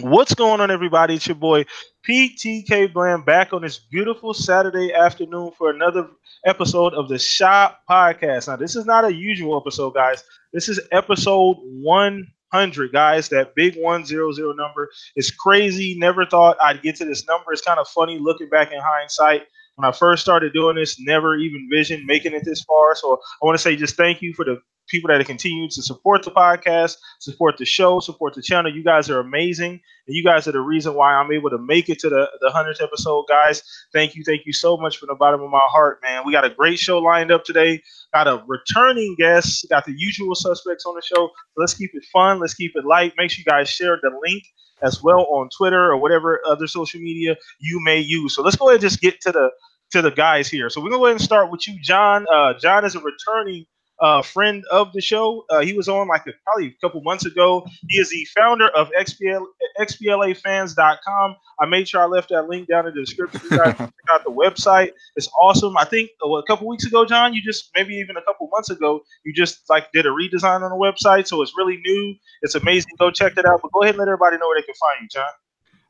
What's going on, everybody? It's your boy PTK Bland back on this beautiful Saturday afternoon for another episode of the Shop Podcast. Now, this is not a usual episode, guys. This is episode 100, guys. That big 100 number is crazy. Never thought I'd get to this number. It's kind of funny looking back in hindsight. When I first started doing this, never even visioned making it this far. So I want to say just thank you for the people that have continued to support the podcast, support the show, support the channel. You guys are amazing. And you guys are the reason why I'm able to make it to the 100th episode, guys. Thank you so much from the bottom of my heart, man. We got a great show lined up today. Got a returning guest. Got the usual suspects on the show. Let's keep it fun. Let's keep it light. Make sure you guys share the link as well on Twitter or whatever other social media you may use. So let's go ahead and just get to the guys here. So we're gonna go ahead and start with you, John. John is a returning friend of the show. He was on probably a couple months ago. He is the founder of XBLAfans.com. I made sure I left that link down in the description. You guys check out the website. It's awesome. I think a couple weeks ago, John, you just maybe even a couple months ago, you just did a redesign on the website. So it's really new. It's amazing. Go check that out. But go ahead and let everybody know where they can find you, John.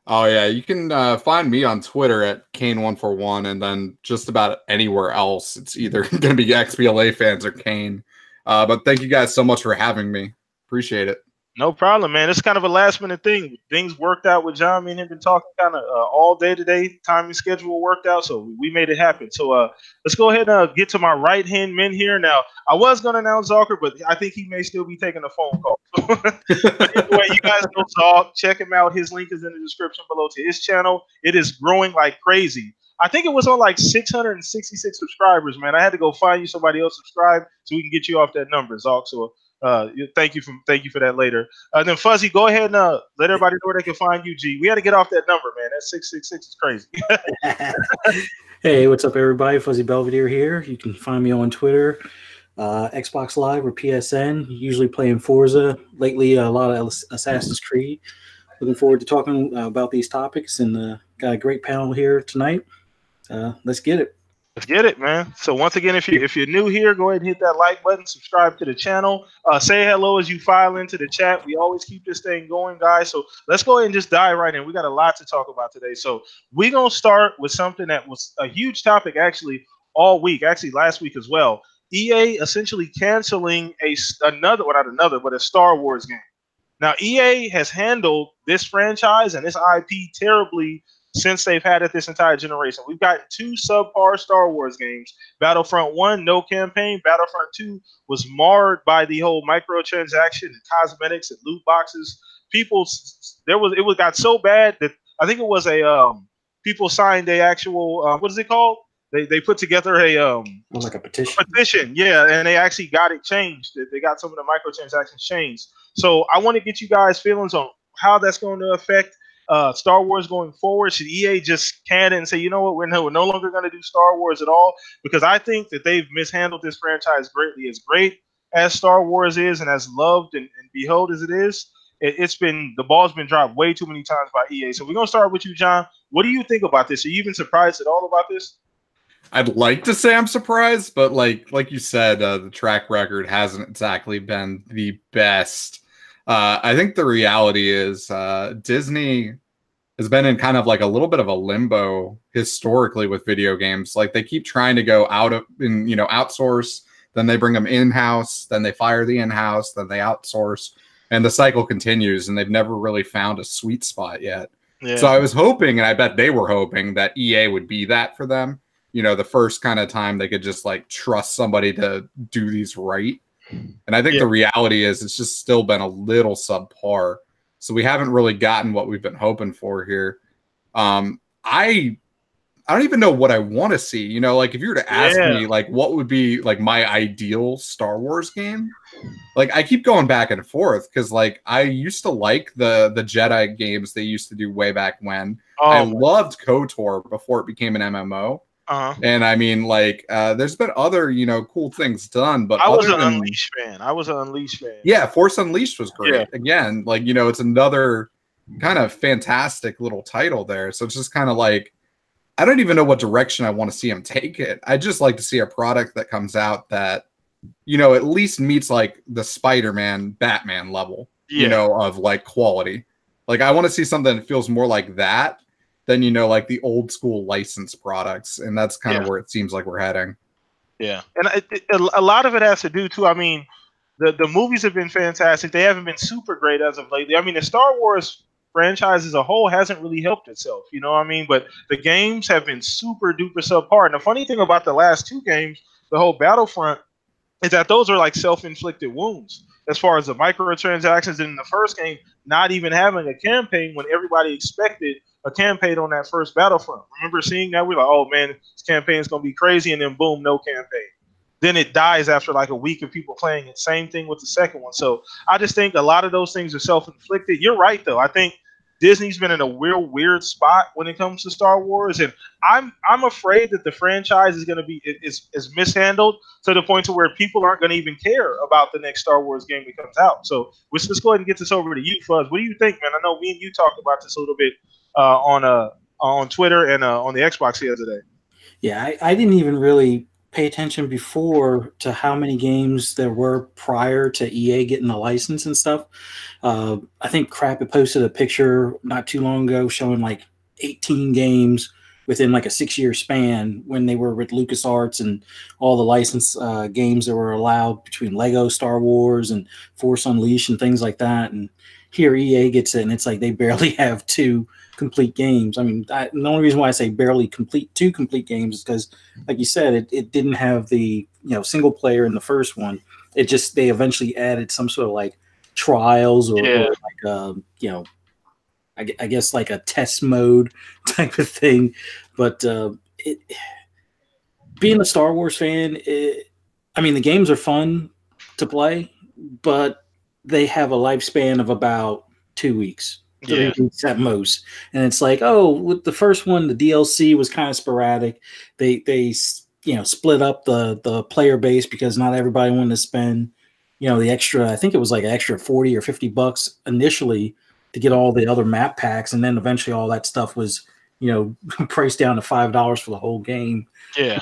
Oh, yeah. You can find me on Twitter at Kane141, and then just about anywhere else. It's either going to be XBLA fans or Kane. But thank you guys so much for having me. Appreciate it. No problem, man. It's kind of a last minute thing. Things worked out with John. Me and him been talking kind of all day today. Timing schedule worked out, so we made it happen. So let's go ahead and get to my right hand men here. Now, I was going to announce Zucker, but I think he may still be taking a phone call. But anyway, you guys know Zalk. Check him out. His link is in the description below to his channel. It is growing like crazy. I think it was on like 666 subscribers, man. I had to go find you somebody else subscribe so we can get you off that number, Zalk. So thank you for that later. Then Fuzzy, go ahead and let everybody know where they can find you. G, we had to get off that number, man. That 666 is crazy. Hey, what's up, everybody? Fuzzy Belvedere here. You can find me on Twitter, Xbox Live or PSN. Usually playing Forza. Lately, a lot of Assassin's Creed. Looking forward to talking about these topics, and got a great panel here tonight. Let's get it. Let's get it, man. So once again, if you're new here, go ahead and hit that like button, subscribe to the channel, say hello as you file into the chat. We always keep this thing going, guys. So let's go ahead and just dive right in. We got a lot to talk about today. So we're gonna start with something that was a huge topic actually all week, actually last week as well. EA essentially canceling a Star Wars game. Now EA has handled this franchise and this IP terribly since they've had it this entire generation. We've got two subpar Star Wars games. Battlefront 1, no campaign. Battlefront 2 was marred by the whole microtransaction and cosmetics and loot boxes. It got so bad that I think it was people signed a actual what is it called? They put together like a petition. Petition, yeah, and they actually got it changed. They got some of the microtransactions changed. So I want to get you guys' feelings on how that's going to affect Star Wars going forward. Should EA just can it and say, you know what, we're no longer going to do Star Wars at all? Because I think that they've mishandled this franchise greatly. As great as Star Wars is and as loved and beheld as it is, the ball's been dropped way too many times by EA. So we're going to start with you, John. What do you think about this? Are you even surprised at all about this? I'd like to say I'm surprised, but like you said, the track record hasn't exactly been the best. I think the reality is Disney has been in kind of like a little bit of a limbo historically with video games. Like they keep trying to go outsource, then they bring them in-house, then they fire the in-house, then they outsource, and the cycle continues, and they've never really found a sweet spot yet. Yeah. So I was hoping, and I bet they were hoping, that EA would be that for them. You know, the first kind of time they could just like trust somebody to do these right. And I think the reality is it's just still been a little subpar. So we haven't really gotten what we've been hoping for here. I don't even know what I want to see. You know, like if you were to ask me like what would be like my ideal Star Wars game, like I keep going back and forth because like I used to like the Jedi games they used to do way back when. I loved KOTOR before it became an MMO. And I mean, like, there's been other, cool things done, but I was an Unleashed fan. Yeah, Force Unleashed was great. Yeah. Again, like, it's another kind of fantastic little title there. So it's just kind of like, I don't even know what direction I want to see him take it. I just like to see a product that comes out that, at least meets like the Spider-Man, Batman level, of like quality. Like, I want to see something that feels more like that than, you know, like the old school licensed products. And that's kind of where it seems like we're heading. Yeah. And a lot of it has to do, too. I mean, the movies have been fantastic. They haven't been super great as of lately. I mean, the Star Wars franchise as a whole hasn't really helped itself, you know what I mean? But the games have been super duper subpar. And the funny thing about the last two games, the whole Battlefront, is that those are like self-inflicted wounds as far as the microtransactions in the first game, not even having a campaign when everybody expected a campaign on that first Battlefront. Remember seeing that? We're like, oh man, this campaign is going to be crazy, and then boom, no campaign. Then it dies after like a week of people playing it. Same thing with the second one. So I just think a lot of those things are self-inflicted. You're right, though. I think Disney's been in a weird spot when it comes to Star Wars, and I'm afraid that the franchise is going to be is mishandled to the point to where people aren't going to even care about the next Star Wars game that comes out. So let's go ahead and get this over to you, Fuzz. What do you think, man? I know me and you talked about this a little bit on Twitter and on the Xbox the other day. Yeah, I didn't even really pay attention before to how many games there were prior to EA getting the license and stuff. I think Crap had posted a picture not too long ago showing like 18 games within like a 6-year span when they were with LucasArts and all the licensed games that were allowed between Lego Star Wars and Force Unleashed and things like that. And here EA gets it, and it's like they barely have 2 complete games. I mean, the only reason why I say barely complete 2 complete games is because, like you said, it didn't have the single player in the first one. It just they eventually added some sort of like trials or like I guess like a test mode type of thing. But being a Star Wars fan, I mean, the games are fun to play, but they have a lifespan of about 2 weeks. 3 weeks at most. And it's like, oh, with the first one, the DLC was kind of sporadic. They split up the player base because not everybody wanted to spend, the extra, I think it was like an extra $40 or $50 initially to get all the other map packs. And then eventually all that stuff was, priced down to $5 for the whole game. Yeah.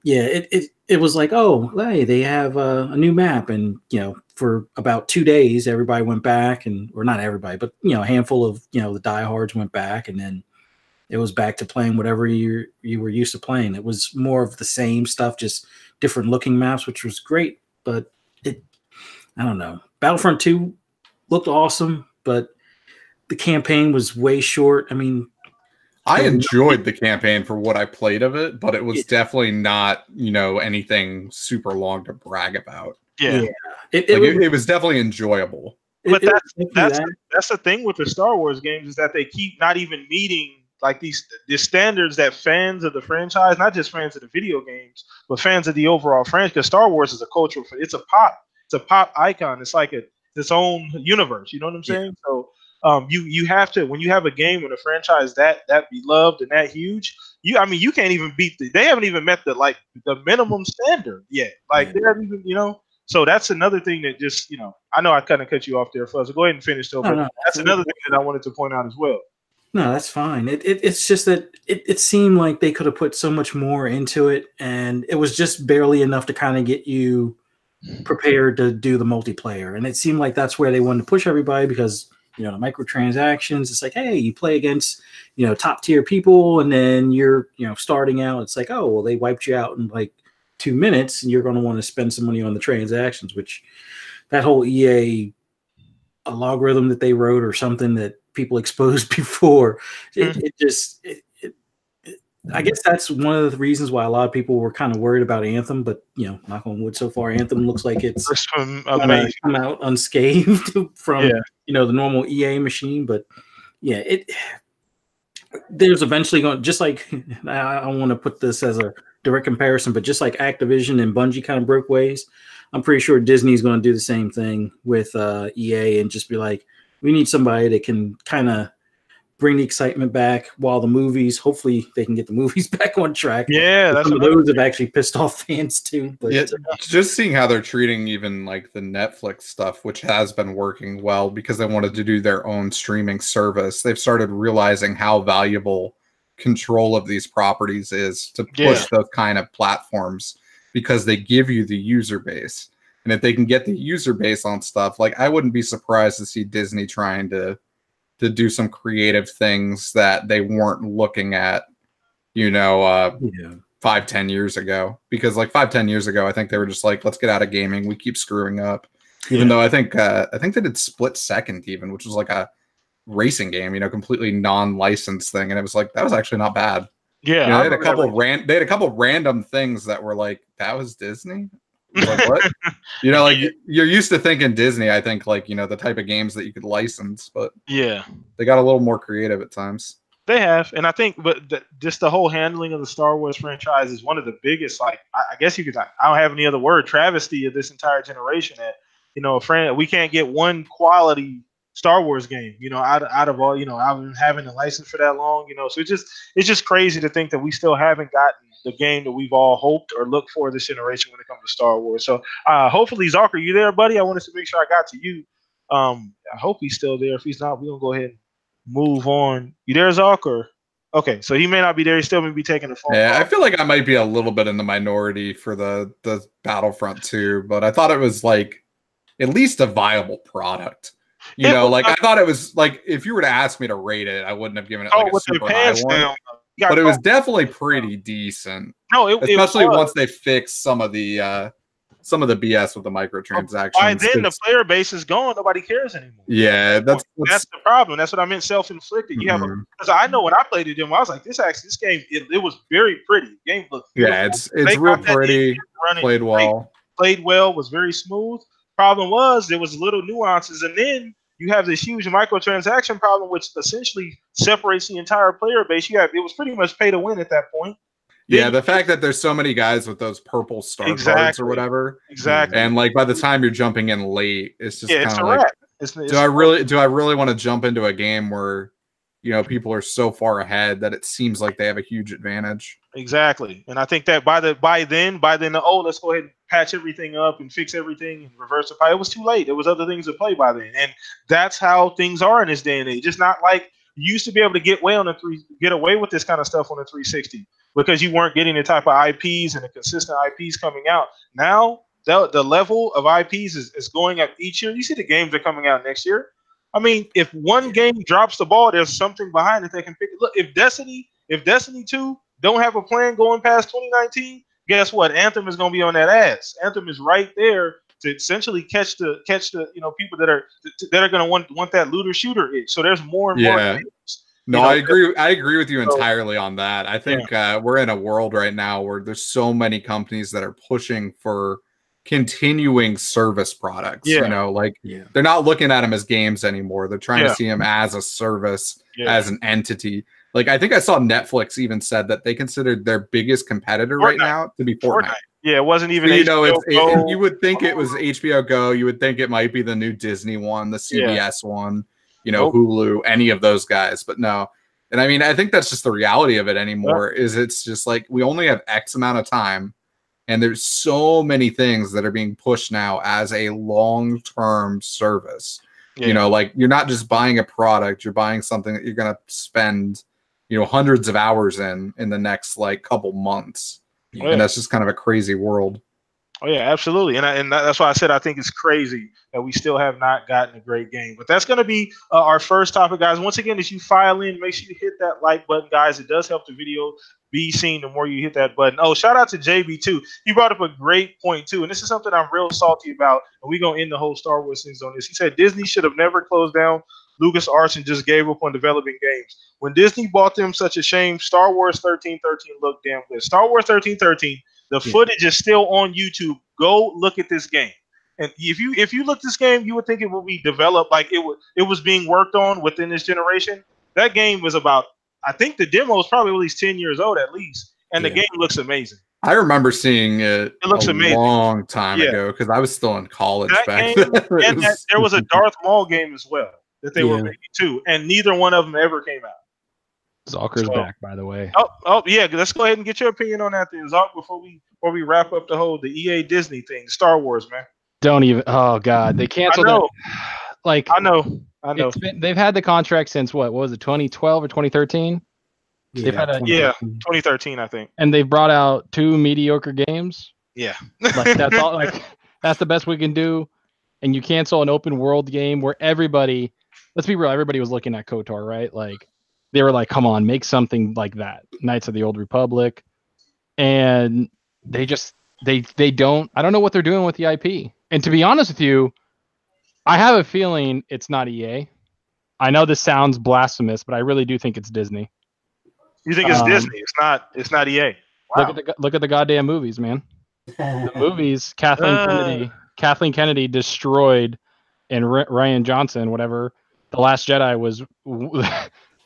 It was like, oh, hey, they have a new map. And, for about 2 days, everybody went back or not everybody, but, a handful of, the diehards went back, and then it was back to playing whatever you were used to playing. It was more of the same stuff, just different looking maps, which was great. But I don't know. Battlefront 2 looked awesome, but the campaign was way short. I mean, I enjoyed the campaign for what I played of it, but it was definitely not, anything super long to brag about. Yeah. It was definitely enjoyable. But that's the thing with the Star Wars games, is that they keep not even meeting like the standards that fans of the franchise, not just fans of the video games, but fans of the overall franchise. Because Star Wars is a cultural, it's a pop icon. It's like its own universe. You know what I'm saying? So you have to, when you have a game with a franchise that beloved and that huge, you can't even beat they haven't even met the minimum standard yet. Like they haven't even, so that's another thing that just, I know I kind of cut you off there, Fuzz. Go ahead and finish though. No, that's another thing that I wanted to point out as well. No, that's fine. It's just that it seemed like they could have put so much more into it, and it was just barely enough to kind of get you prepared to do the multiplayer. And it seemed like that's where they wanted to push everybody because, the microtransactions, it's like, hey, you play against, top tier people, and then you're, starting out. It's like, oh, well, they wiped you out in like 2 minutes, and you're going to want to spend some money on the transactions, which that whole EA algorithm that they wrote or something that people exposed before, I guess that's one of the reasons why a lot of people were kind of worried about Anthem, but knock on wood, so far Anthem looks like it's come out unscathed from the normal EA machine. But there's eventually going, just like, I don't want to put this as a direct comparison, but just like Activision and Bungie kind of broke ways, I'm pretty sure Disney's going to do the same thing with EA and just be like, we need somebody that can kind of bring the excitement back while the movies, hopefully they can get the movies back on track. Yeah, that's some of those have actually pissed off fans too. But just seeing how they're treating even like the Netflix stuff, which has been working well because they wanted to do their own streaming service. They've started realizing how valuable control of these properties is to push those kind of platforms, because they give you the user base. And if they can get the user base on stuff, like I wouldn't be surprised to see Disney trying to to do some creative things that they weren't looking at, 5-10 years ago. Because like 5-10 years ago, I think they were just like, let's get out of gaming. We keep screwing up. Even though I think they did Split Second even, which was like a racing game, completely non-licensed thing, and it was like that was actually not bad. Yeah, they had a couple random things that were like, that was Disney. Like, what? Like you're used to thinking Disney. I think like the type of games that you could license, but yeah, they got a little more creative at times. They have, and I think, but just the whole handling of the Star Wars franchise is one of the biggest. Like, I guess you could. I don't have any other word. Travesty of this entire generation. That we can't get one quality Star Wars game. Out of all. I've been having a license for that long. So it's just crazy to think that we still haven't gotten the game that we've all hoped or looked for this generation when it comes to Star Wars. So hopefully, Zark, are you there, buddy? I wanted to make sure I got to you. I hope he's still there. If he's not, we're gonna go ahead and move on. You there, Zark? Or okay, so he may not be there. He still may be taking the phone. Yeah, call. I feel like I might be a little bit in the minority for the Battlefront 2, but I thought it was like at least a viable product. I thought it was like, if you were to ask me to rate it, I wouldn't have given it like a super high one. But it was definitely pretty decent. No, especially once they fixed some of the BS with the microtransactions. By then, the player base is gone. Nobody cares anymore. Yeah, that's the problem. That's what I meant. Self-inflicted. You have because I know when I played it, I was like, this game. It was very pretty. The game looked beautiful. Yeah, it's real pretty. Played well. Played well. Was very smooth. Problem was there was little nuances, and then you have this huge microtransaction problem, which essentially separates the entire player base. It was pretty much pay to win at that point. Yeah, the fact that there's so many guys with those purple star cards or whatever. Exactly. And like by the time you're jumping in late, it's just kind of like, it's do I really want to jump into a game where people are so far ahead that it seems like they have a huge advantage? Exactly. And I think that by then, let's go ahead and patch everything up and fix everything and reverse the pie. It was too late. There was other things to play by then. And that's how things are in this day and age. It's not like you used to be able to get away with this kind of stuff on the 360 because you weren't getting the type of IPs and the consistent IPs coming out. Now the level of IPs is going up each year. You see the games that are coming out next year. I mean, if one game drops the ball, there's something behind it they can pick. Look, if Destiny 2 don't have a plan going past 2019, guess what? Anthem is going to be on that ass. Anthem is right there to essentially catch the people that are going to want that looter shooter itch. So there's more and more games. No, I agree with you entirely on that. I think we're in a world right now where there's so many companies that are pushing for continuing service products. They're not looking at them as games anymore. They're trying to see them as a service, as an entity. Like, I think I saw Netflix even said that they considered their biggest competitor right now to be Fortnite. Yeah, it wasn't even. So, you would think it was HBO Go. You would think it might be the new Disney one, the CBS one, Hulu, any of those guys. But no. And I mean, I think that's just the reality of it anymore. Is it's just like we only have X amount of time, and there's so many things that are being pushed now as a long-term service. Like you're not just buying a product; you're buying something that you're going to spend hundreds of hours in the next like couple months. And that's just kind of a crazy world. Oh yeah, absolutely. And that's why I said I think it's crazy that we still have not gotten a great game. But that's going to be our first topic, guys. Once again, as you file in, make sure you hit that like button, guys. It does help the video be seen the more you hit that button. Oh, shout out to JB too. He brought up a great point too. And this is something I'm real salty about. And we're going to end the whole Star Wars things on this. He said Disney should have never closed down LucasArts and just gave up on developing games. When Disney bought them, such a shame. Star Wars 1313 looked damn good. Star Wars 1313, the footage is still on YouTube. Go look at this game. And if you look at this game, you would think it would be developed like it was being worked on within this generation. That game was about, I think the demo is probably at least 10 years old at least. And the game looks amazing. I remember seeing it looks amazing. Long time ago because I was still in college back then. And there was a Darth Maul game as well that they were making too, and neither one of them ever came out. Zalker's back, by the way. Oh yeah, let's go ahead and get your opinion on that then, Zalk, before we wrap up the EA Disney thing, Star Wars, man. Don't even. Oh God, they canceled it. Like I know. They've had the contract since what was it, 2012 or 2013? They've had 2013, I think. And they've brought out 2 mediocre games. Yeah, like that's all. Like that's the best we can do. And you cancel an open world game where everybody let's be real. Everybody was looking at KOTOR, right? Like they were like, come on, make something like that. Knights of the Old Republic. And they just they don't. I don't know what they're doing with the IP. And to be honest with you, I have a feeling it's not EA. I know this sounds blasphemous, but I really do think it's Disney. You think it's Disney? It's not EA. Wow. Look at the goddamn movies, man. The movies, Kathleen Kennedy destroyed, and Rian Johnson, whatever. The Last Jedi was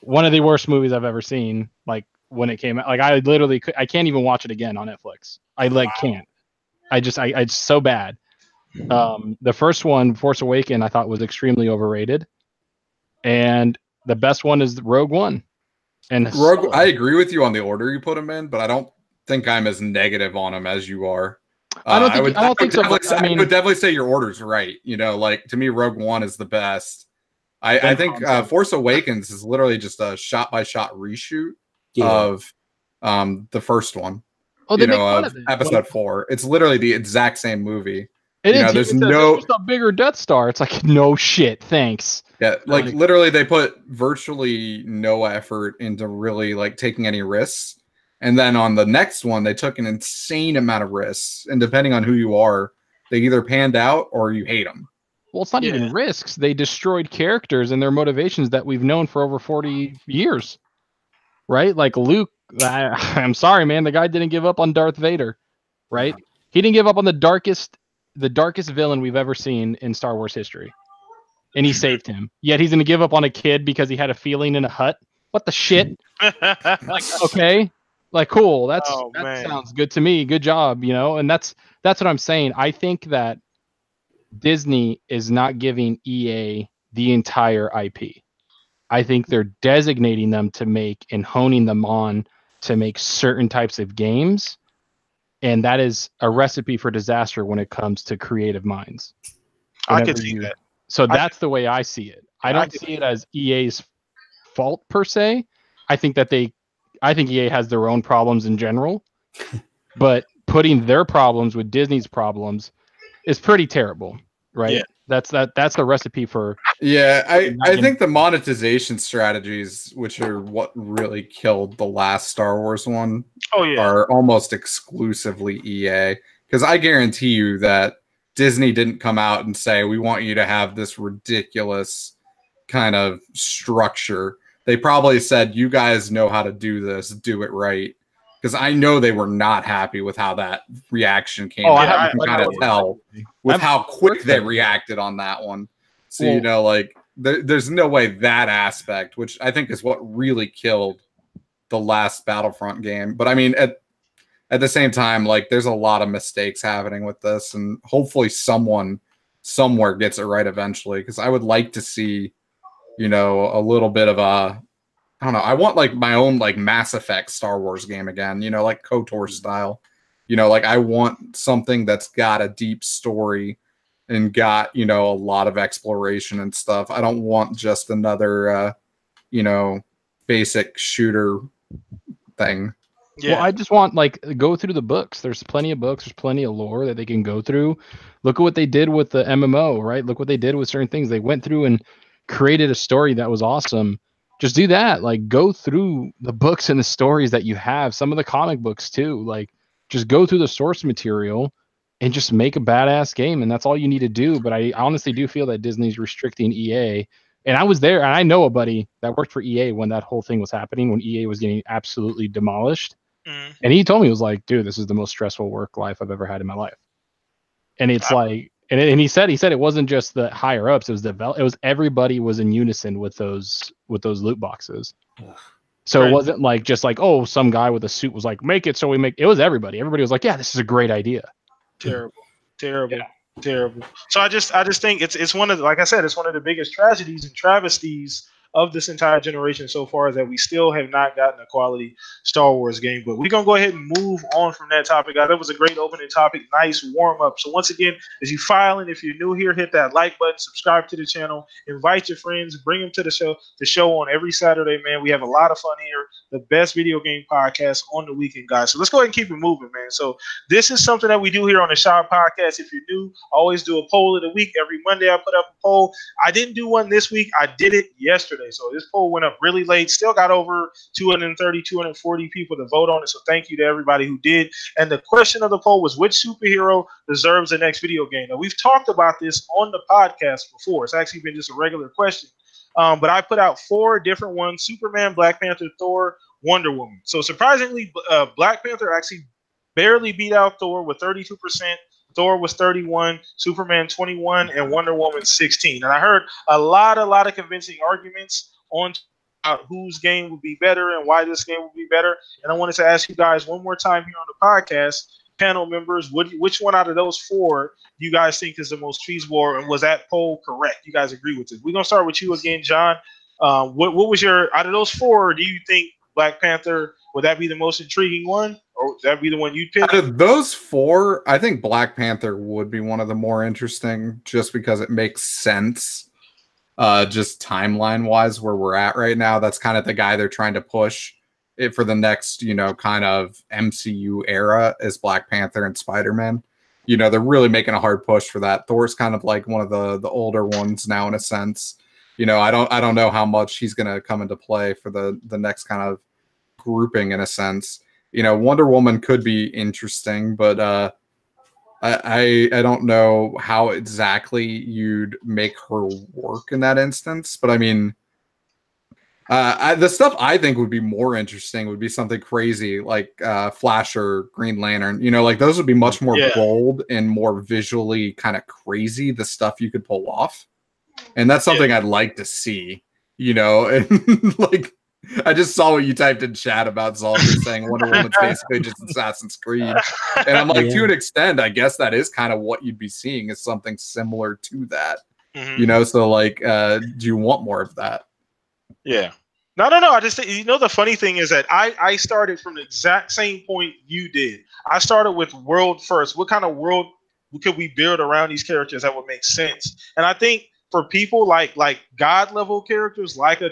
one of the worst movies I've ever seen. Like when it came out, like I literally I can't even watch it again on Netflix. I can't. It's so bad. The first one, Force Awakens, I thought was extremely overrated, and the best one is Rogue One. And Rogue, I agree with you on the order you put them in, but I don't think I'm as negative on them as you are. I don't think so. I would definitely say your order's right. You know, like to me, Rogue One is the best. I think Force Awakens is literally just a shot-by-shot reshoot of the first one. Oh, they make fun of it. Episode 4. It's literally the exact same movie. There's just a bigger Death Star. It's like, no shit, thanks. Yeah, like literally they put virtually no effort into really like taking any risks. And then on the next one, they took an insane amount of risks. And depending on who you are, they either panned out or you hate them. Well, it's not even risks. They destroyed characters and their motivations that we've known for over 40 years. Right? Like Luke, I'm sorry, man. The guy didn't give up on Darth Vader. Right? He didn't give up on the darkest villain we've ever seen in Star Wars history. And he saved him. Yet he's going to give up on a kid because he had a feeling in a hut. What the shit? Like, okay. Like, cool. That sounds good to me. Good job, you know? And that's what I'm saying. I think that Disney is not giving EA the entire IP. I think they're designating them to make and honing them on to make certain types of games. And that is a recipe for disaster when it comes to creative minds. I can see that. So that's the way I see it. I don't see it as EA's fault per se. I think EA has their own problems in general, but putting their problems with Disney's problems is pretty terrible, right? Yeah. That's the recipe for. Yeah, I think the monetization strategies, which are what really killed the last Star Wars one, are almost exclusively EA. Because I guarantee you that Disney didn't come out and say, we want you to have this ridiculous kind of structure. They probably said, you guys know how to do this, do it right. Because I know they were not happy with how that reaction came. I can kind of tell with how quick they reacted on that one. So, you know, like, there's no way that aspect, which I think is what really killed the last Battlefront game. But I mean, at the same time, like, there's a lot of mistakes happening with this, and hopefully someone somewhere gets it right eventually. Because I would like to see, you know, a little bit of a, I don't know, I want like my own like Mass Effect Star Wars game again, you know, like KOTOR style. You know, like I want something that's got a deep story and got, you know, a lot of exploration and stuff. I don't want just another, you know, basic shooter thing. Yeah. Well, I just want, like, go through the books. There's plenty of books. There's plenty of lore that they can go through. Look at what they did with the MMO, right? Look what they did with certain things. They went through and created a story that was awesome. Just do that. Like, go through the books and the stories that you have. Some of the comic books, too. Like, just go through the source material and just make a badass game. And that's all you need to do. But I honestly do feel that Disney's restricting EA. And I was there, and I know a buddy that worked for EA when that whole thing was happening, when EA was getting absolutely demolished. And he told me, he was like, dude, this is the most stressful work life I've ever had in my life. And it's like, and he said it wasn't just the higher ups, it was everybody was in unison with those loot boxes. So It wasn't like just like, oh, some guy with a suit was like, make it, so we make it. Was everybody. Everybody was like, yeah, this is a great idea. Terrible. So I just think it's one of the, like I said, it's one of the biggest tragedies and travesties of this entire generation so far is that we still have not gotten a quality Star Wars game. But we're gonna go ahead and move on from that topic, guys. That was a great opening topic, nice warm up. So once again, as you file in, if you're new here, hit that like button, subscribe to the channel, invite your friends, bring them to the show. The show on every Saturday, man. We have a lot of fun here. The best video game podcast on the weekend, guys. So let's go ahead and keep it moving, man. So this is something that we do here on the Shop Podcast. If you're new, I always do a poll of the week. Every Monday I put up a poll. I didn't do one this week. I did it yesterday. So this poll went up really late. Still got over 230, 240 people to vote on it. So thank you to everybody who did. And the question of the poll was, which superhero deserves the next video game? Now, we've talked about this on the podcast before. It's actually been just a regular question. But I put out 4 different ones: Superman, Black Panther, Thor, Wonder Woman. So surprisingly, Black Panther actually barely beat out Thor with 32%. Thor was 31, Superman 21, and Wonder Woman 16. And I heard a lot of convincing arguments on about whose game would be better and why this game would be better. And I wanted to ask you guys one more time here on the podcast, panel members, which one out of those 4 you guys think is the most feasible, and was that poll correct? You guys agree with it? We're gonna start with you again, John. What was your, out of those 4? Do you think Black Panther, would that be the most intriguing one, or would that be the one you'd pick? Out of those 4, I think Black Panther would be one of the more interesting, just because it makes sense, just timeline wise where we're at right now. That's kind of the guy they're trying to push it for the next, kind of MCU era is Black Panther and Spider-Man. They're really making a hard push for that. Thor's kind of like one of the older ones now in a sense. I don't know how much he's going to come into play for the next kind of grouping in a sense. Wonder Woman could be interesting, but I don't know how exactly you'd make her work in that instance. But I mean, the stuff I think would be more interesting would be something crazy like Flash or Green Lantern. Like those would be much more bold and more visually kind of crazy, the stuff you could pull off. And that's something I'd like to see, and like, I just saw what you typed in chat about Zalter saying Wonder Woman's basically just Assassin's Creed. And I'm like, to an extent, I guess that is kind of what you'd be seeing, is something similar to that. So like, do you want more of that? Yeah. No. I just think, the funny thing is that I started from the exact same point you did. I started with world first. What kind of world could we build around these characters that would make sense? And I think for people like God level characters, like a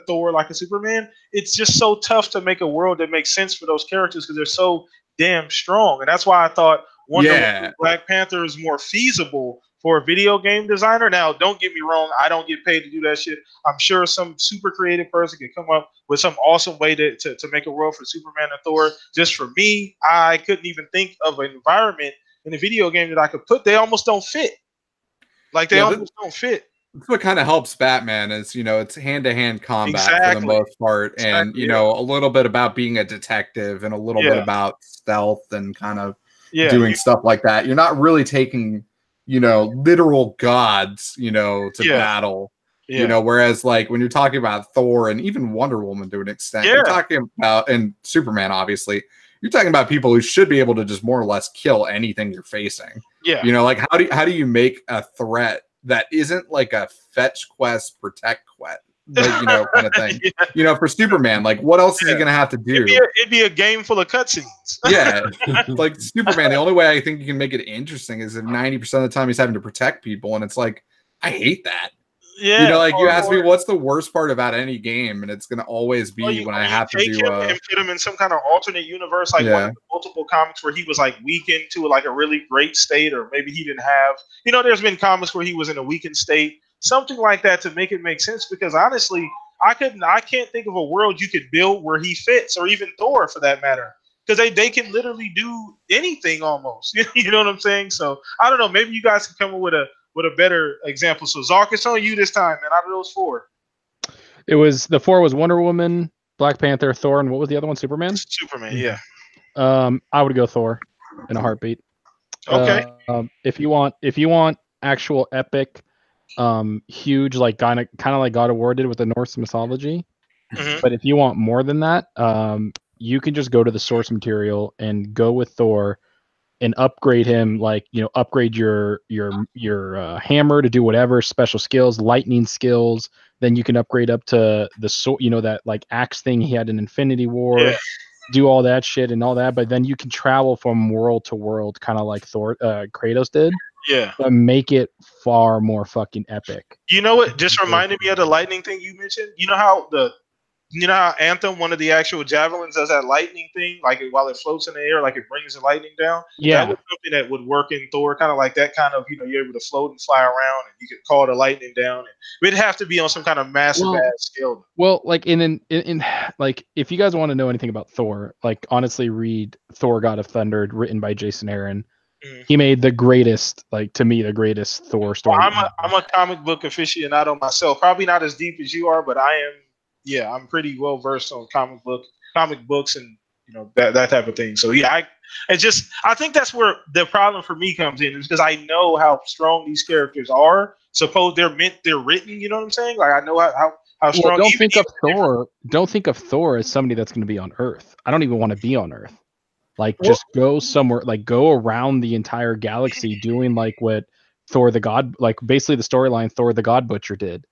Thor, like a Superman, it's just so tough to make a world that makes sense for those characters because they're so damn strong. And that's why I thought Wonder Woman, Black Panther is more feasible for a video game designer. Now, don't get me wrong, I don't get paid to do that shit. I'm sure some super creative person can come up with some awesome way to make a world for Superman and Thor. Just for me, I couldn't even think of an environment in a video game that I could put. They almost don't fit. Like they almost don't fit. That's what kind of helps Batman is, it's hand-to-hand combat for the most part. And, a little bit about being a detective and a little bit about stealth and kind of doing stuff like that. You're not really taking, literal gods, to battle. Whereas like when you're talking about Thor and even Wonder Woman to an extent, you're talking about, and Superman, obviously, you're talking about people who should be able to just more or less kill anything you're facing. Like how do you make a threat that isn't like a fetch quest, protect quest, kind of thing. For Superman, like what else is he gonna have to do? It'd be a game full of cutscenes. Like Superman, the only way I think you can make it interesting is if 90% of the time he's having to protect people, and it's like, I hate that. You ask me what's the worst part about any game, and it's gonna always be when I have to do and put him in some kind of alternate universe, like one of the multiple comics where he was like weakened to like a really great state, or maybe he didn't have. There's been comics where he was in a weakened state, something like that, to make it make sense. Because honestly, I can't think of a world you could build where he fits, or even Thor for that matter, because they can literally do anything almost. You know what I'm saying? So I don't know. Maybe you guys can come up with a better example. So Zark, it's on you this time, man. Out of those 4, the 4 was Wonder Woman, Black Panther, Thor, and what was the other one? Superman. Yeah. I would go Thor in a heartbeat. Okay. If you want actual epic, huge, like kind of like God of War did with the Norse mythology, but if you want more than that, you can just go to the source material and go with Thor. and upgrade him, like, upgrade your hammer to do whatever special skills, lightning skills. Then you can upgrade up to the sword, that like axe thing he had in Infinity War. Yeah. Do all that shit and all that, but then you can travel from world to world, kind of like Kratos did. Yeah. But make it far more fucking epic. You know what? Just reminded me of the lightning thing you mentioned. You know how Anthem, one of the actual javelins, does that lightning thing, like while it floats in the air, like it brings the lightning down. Yeah, that was something that would work in Thor, kind of like that. Kind of, you're able to float and fly around, and you could call the lightning down. And it'd have to be on some kind of massive ass scale. Well, like in like, if you guys want to know anything about Thor, like honestly, read Thor: God of Thunder, written by Jason Aaron. Mm-hmm. He made the greatest, like to me, the greatest Thor story. Well, I'm a comic book aficionado myself. Probably not as deep as you are, but I am. Yeah, I'm pretty well versed on comic books, and that type of thing. So yeah, I think that's where the problem for me comes in, is because I know how strong these characters are. Suppose they're written. You know what I'm saying? Like, I know how strong. Well, don't think of Thor as somebody that's going to be on Earth. I don't even want to be on Earth. Like, just go somewhere, like go around the entire galaxy, doing like what Thor the God, like basically the storyline Thor the God Butcher did.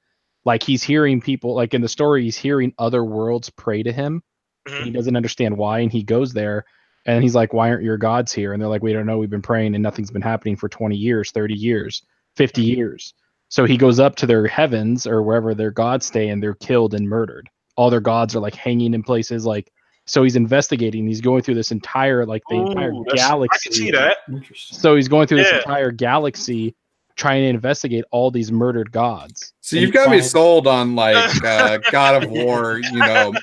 Like, he's hearing people, like in the story, he's hearing other worlds pray to him. Mm-hmm. He doesn't understand why, and he goes there, and he's like, "Why aren't your gods here?" And they're like, "We don't know. We've been praying, and nothing's been happening for 20 years, 30 years, 50 years." So he goes up to their heavens or wherever their gods stay, and they're killed and murdered. All their gods are like hanging in places. Like, so he's investigating. He's going through this entire entire galaxy. I can see that. So he's going through this entire galaxy, trying to investigate all these murdered gods. So you've got me sold on like God of War,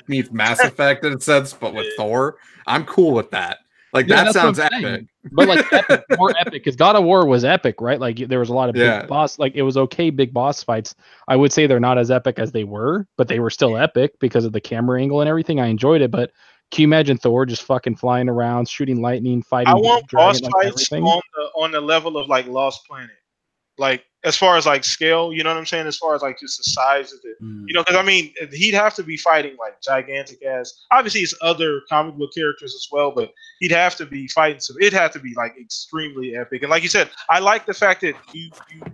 meets Mass Effect in a sense, but with Thor, I'm cool with that. Like, that sounds epic. But like epic, more epic, because God of War was epic, right? Like, there was a lot of big boss, like it was okay big boss fights. I would say they're not as epic as they were, but they were still epic because of the camera angle and everything. I enjoyed it, but can you imagine Thor just fucking flying around, shooting lightning, fighting? I want boss fights on the level of like Lost Planet. Like, as far as like scale, you know what I'm saying? As far as like just the size of it, because I mean, he'd have to be fighting like gigantic ass. Obviously, it's other comic book characters as well, but he'd have to be fighting. So it'd have to be like extremely epic. And like you said, I like the fact that you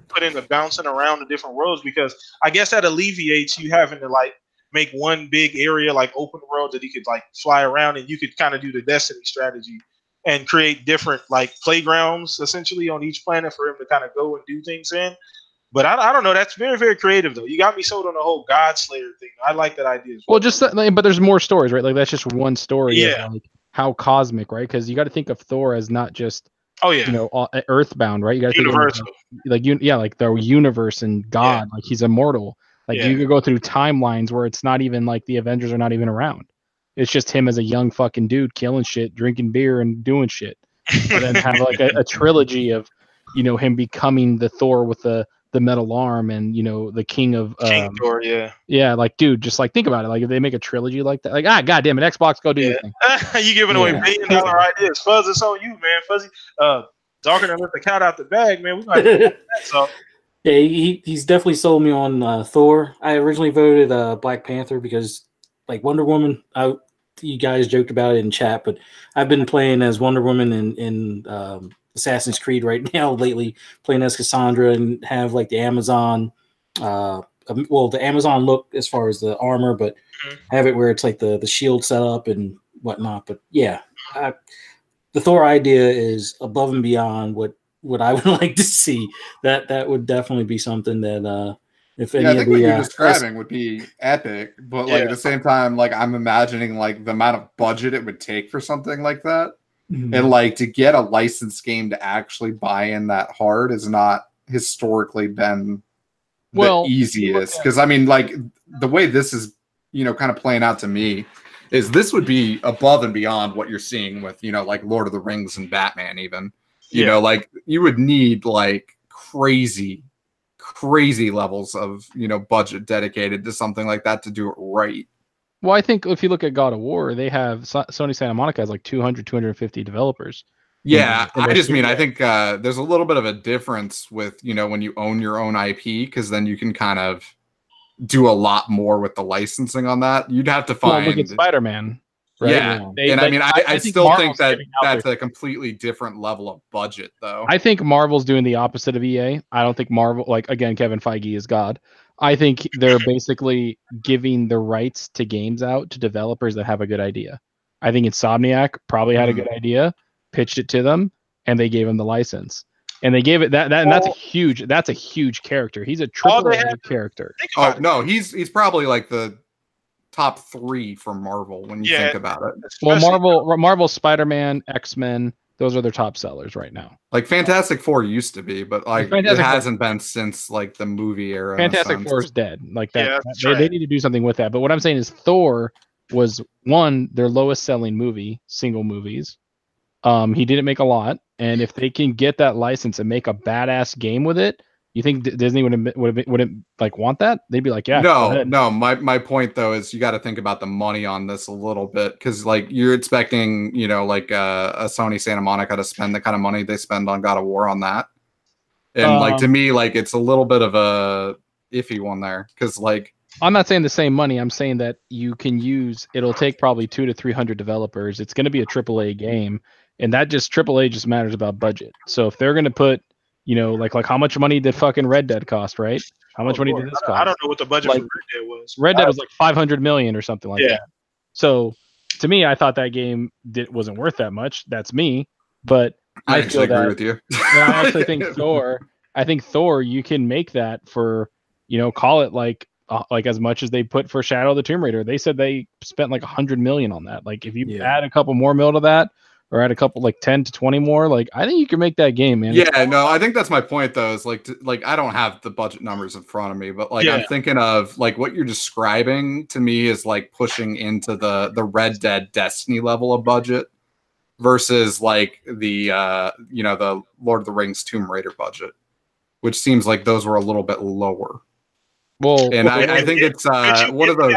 put in the bouncing around the different worlds, because I guess that alleviates you having to like make one big area like open world that he could like fly around, and you could kind of do the Destiny strategy and create different like playgrounds essentially on each planet for him to kind of go and do things in. But I don't know. That's very, very creative though. You got me sold on the whole God Slayer thing. I like that idea as well. But there's more stories, right? Like, that's just one story. Of, like, how cosmic, right? Because you got to think of Thor as not just earthbound, right? You got to think of like the universe and God. Like, he's immortal. Like, you could go through timelines where it's not even like the Avengers are not even around. It's just him as a young fucking dude killing shit, drinking beer, and doing shit. And then have like a trilogy of, him becoming the Thor with the metal arm, and the king of King Thor, like, dude, just like think about it. Like, if they make a trilogy like that, like, god damn it, Xbox, go do your thing. You giving away $1 billion ideas. Fuzz, it's on you, man. Fuzzy, talking to let the cat out the bag, man. We might do that, so. Yeah, he's definitely sold me on Thor. I originally voted Black Panther because, like, Wonder Woman, you guys joked about it in chat, but I've been playing as Wonder Woman in Assassin's Creed right now lately, playing as Cassandra, and have like the Amazon, the Amazon look as far as the armor, but have it where it's like the shield setup and whatnot. But yeah, the Thor idea is above and beyond what I would like to see. That would definitely be something that if any I think what you're describing would be epic, but like at the same time, like, I'm imagining like the amount of budget it would take for something like that. And like, to get a licensed game to actually buy in that hard is not historically been the easiest. Because I mean, like, the way this is, kind of playing out to me is this would be above and beyond what you're seeing with, like Lord of the Rings and Batman even. Like, you would need like crazy levels of, budget dedicated to something like that to do it right. Well, I think if you look at God of War, they have Sony Santa Monica has like 250 developers. Yeah, I just mean, I think there's a little bit of a difference with, when you own your own IP, because then you can kind of do a lot more with the licensing on that. You'd have to find. Look at Spider-Man. Right? Yeah, They, and I mean, I think still think Marvel's that giving out that's a completely different level of budget, though. I think Marvel's doing the opposite of EA. I don't think Marvel, like again, Kevin Feige is God. I think they're basically giving the rights to games out to developers that have a good idea. I think Insomniac probably had a good idea, pitched it to them, and they gave him the license. And they gave it and that's a huge character. He's a triple A character. Oh no, he's probably like the top 3 from Marvel when you think about it. Well, Marvel, Spider-Man, X-Men, those are their top sellers right now. Like Fantastic Four used to be, but like it hasn't been since like the movie era. Fantastic Four is dead. Like that, they need to do something with that. But what I'm saying is Thor was their lowest selling movie, single movies. He didn't make a lot, and if they can get that license and make a badass game with it, you think Disney wouldn't like want that? They'd be like, yeah. No. My point though is you got to think about the money on this a little bit, because like you're expecting, you know, like a Sony Santa Monica to spend the kind of money they spend on God of War on that, and like to me, like it's a little bit of a iffy one there, because like I'm not saying the same money. I'm saying that you can use. It'll take probably 200 to 300 developers. It's going to be a AAA game. And that AAA just matters about budget. So if they're going to put, you know, like how much money did fucking Red Dead cost, right? How much money did this cost? I don't know what the budget for Red Dead was. Red Dead was like 500 million or something like that. So to me, I thought that game wasn't worth that much. That's me. But I feel agree with you. I actually think Thor, you can make that for, you know, call it like as much as they put for Shadow of the Tomb Raider. They said they spent like 100 million on that. Like if you add a couple more mil to that, or add a couple like 10 to 20 more, like I think you can make that game, man. Yeah, no, I think that's my point though, is like I don't have the budget numbers in front of me, but like I'm thinking of like what you're describing to me is like pushing into the Red Dead Destiny level of budget versus like the you know, the Lord of the Rings Tomb Raider budget, which seems like those were a little bit lower. I think it's one of those.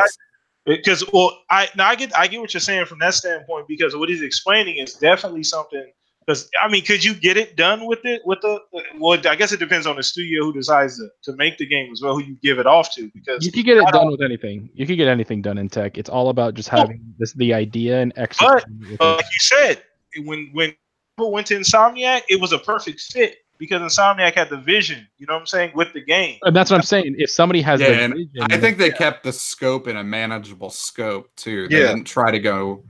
Because I get what you're saying from that standpoint, because what he's explaining is definitely something. Because I mean, could you get it done with it I guess it depends on the studio who decides to make the game as well, who you give it off to. Because you could get it done with anything. You could get anything done in tech. It's all about just having the idea and executing. But like you said, when people went to Insomniac, it was a perfect fit. Because Insomniac had the vision, you know what I'm saying, with the game. And that's what I'm saying. If somebody has the vision, I think they kept the scope in a manageable scope too. They didn't try to go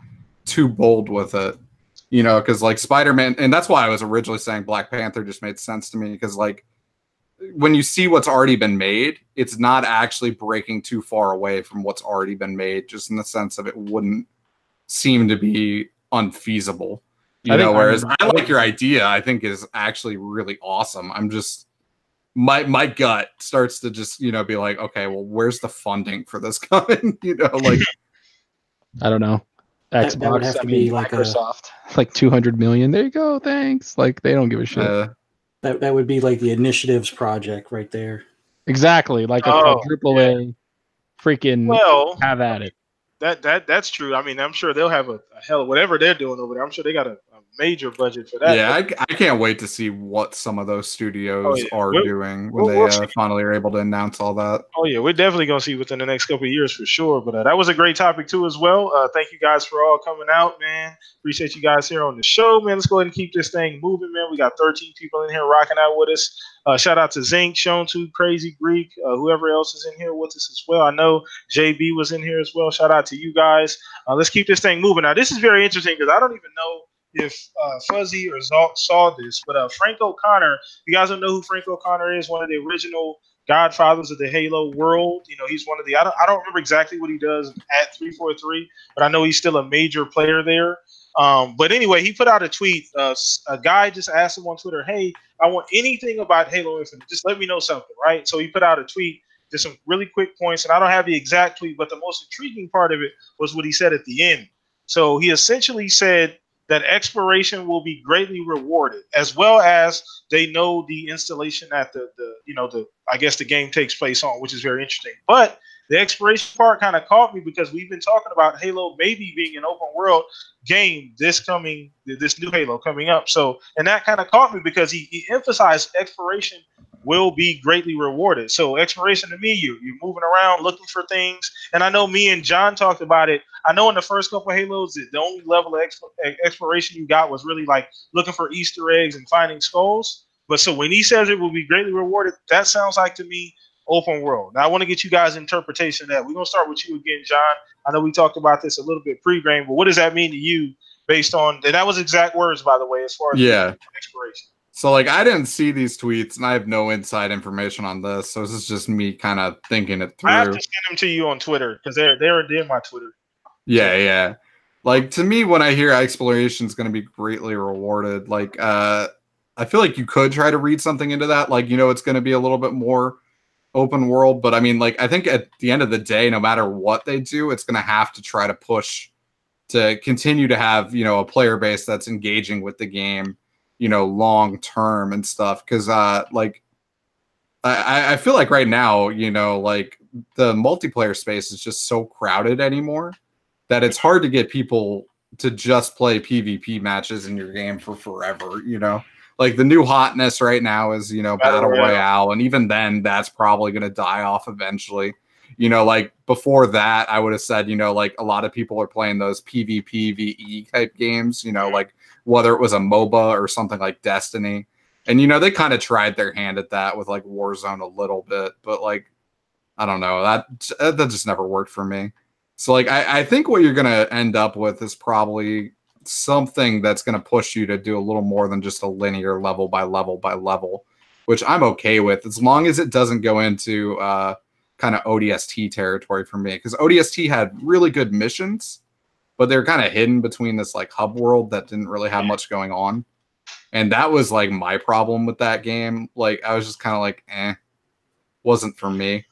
too bold with it, you know, because like Spider-Man, and that's why I was originally saying Black Panther just made sense to me, because like when you see what's already been made, it's not actually breaking too far away from what's already been made, just in the sense of it wouldn't seem to be unfeasible. You know, whereas I like your idea, I think is actually really awesome. I'm just, my gut starts to just, you know, be like, okay, well, where's the funding for this coming? You know, like, I don't know. Xbox, that would have to be like Microsoft, like 200 million. There you go. Thanks. Like they don't give a shit. That would be like the initiatives project right there. Exactly. Like a AAA freaking have at it. That's true. I mean, I'm sure they'll have a hell of whatever they're doing over there. I'm sure they got a major budget for that. Yeah, I can't wait to see what some of those studios are doing when they finally are able to announce all that. Oh yeah, we're definitely gonna see within the next couple of years for sure. But that was a great topic too as well. Thank you guys for all coming out, man. Appreciate you guys here on the show, man. Let's go ahead and keep this thing moving, man. We got 13 people in here rocking out with us. Shout out to Zinc, Shontu, Crazy Greek, whoever else is in here with us as well. I know JB was in here as well. Shout out to you guys. Let's keep this thing moving. Now, this is very interesting because I don't even know if Fuzzy or Zalt saw this, but Frank O'Connor, you guys don't know who Frank O'Connor is, one of the original godfathers of the Halo world. You know, he's one of the, I don't remember exactly what he does at 343, but I know he's still a major player there. But anyway, he put out a tweet. A guy just asked him on Twitter, hey, I want anything about Halo Infinite. Just let me know something, right? So he put out a tweet, just some really quick points, and I don't have the exact tweet, but the most intriguing part of it was what he said at the end. So he essentially said that exploration will be greatly rewarded, as well as they know the installation at the I guess the game takes place on, which is very interesting. But the exploration part kind of caught me because we've been talking about Halo maybe being an open world game this new Halo coming up. So, and that kind of caught me because he emphasized exploration will be greatly rewarded. So exploration to me, you're moving around looking for things. And I know me and John talked about it. I know in the first couple of Halos, the only level of exploration you got was really like looking for Easter eggs and finding skulls. But so when he says it will be greatly rewarded, that sounds like to me open world. Now I want to get you guys' interpretation of that. We're gonna start with you again, John. I know we talked about this a little bit pre-game, but what does that mean to you based on, and that was exact words, by the way, as far as exploration. So like I didn't see these tweets and I have no inside information on this. So this is just me kind of thinking it through. I have to send them to you on Twitter because they're in my Twitter. Yeah. Like to me, when I hear exploration is going to be greatly rewarded, like I feel like you could try to read something into that. Like, it's going to be a little bit more open world, but I mean, like, I think at the end of the day, no matter what they do, it's going to have to try to push to continue to have, a player base that's engaging with the game, long term and stuff. Cause like, I feel like right now, like the multiplayer space is just so crowded anymore that it's hard to get people to just play PvP matches in your game for forever, Like the new hotness right now is, Battle Royale. And even then, that's probably going to die off eventually. Like before that, I would have said, like a lot of people are playing those PvP, VE type games, like whether it was a MOBA or something like Destiny. And, they kind of tried their hand at that with like Warzone a little bit. But like, I don't know, that just never worked for me. So like, I think what you're going to end up with is probably something that's going to push you to do a little more than just a linear level by level by level, which I'm okay with as long as it doesn't go into kind of ODST territory for me, because ODST had really good missions, but they're kind of hidden between this like hub world that didn't really have much going on. And that was like my problem with that game. Like I was just kind of like, wasn't for me.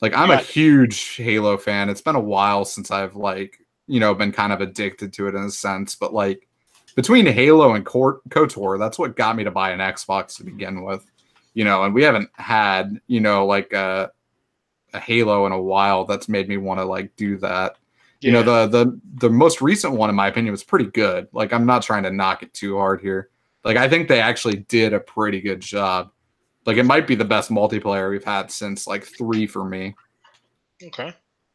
Like I'm a huge Halo fan. It's been a while since I've like, been kind of addicted to it in a sense, but like between Halo and KOTOR, that's what got me to buy an Xbox to begin with, and we haven't had, like a Halo in a while that's made me want to like do that. Yeah. The most recent one, in my opinion, was pretty good. Like I'm not trying to knock it too hard here. Like I think they actually did a pretty good job. Like it might be the best multiplayer we've had since like 3 for me. Okay,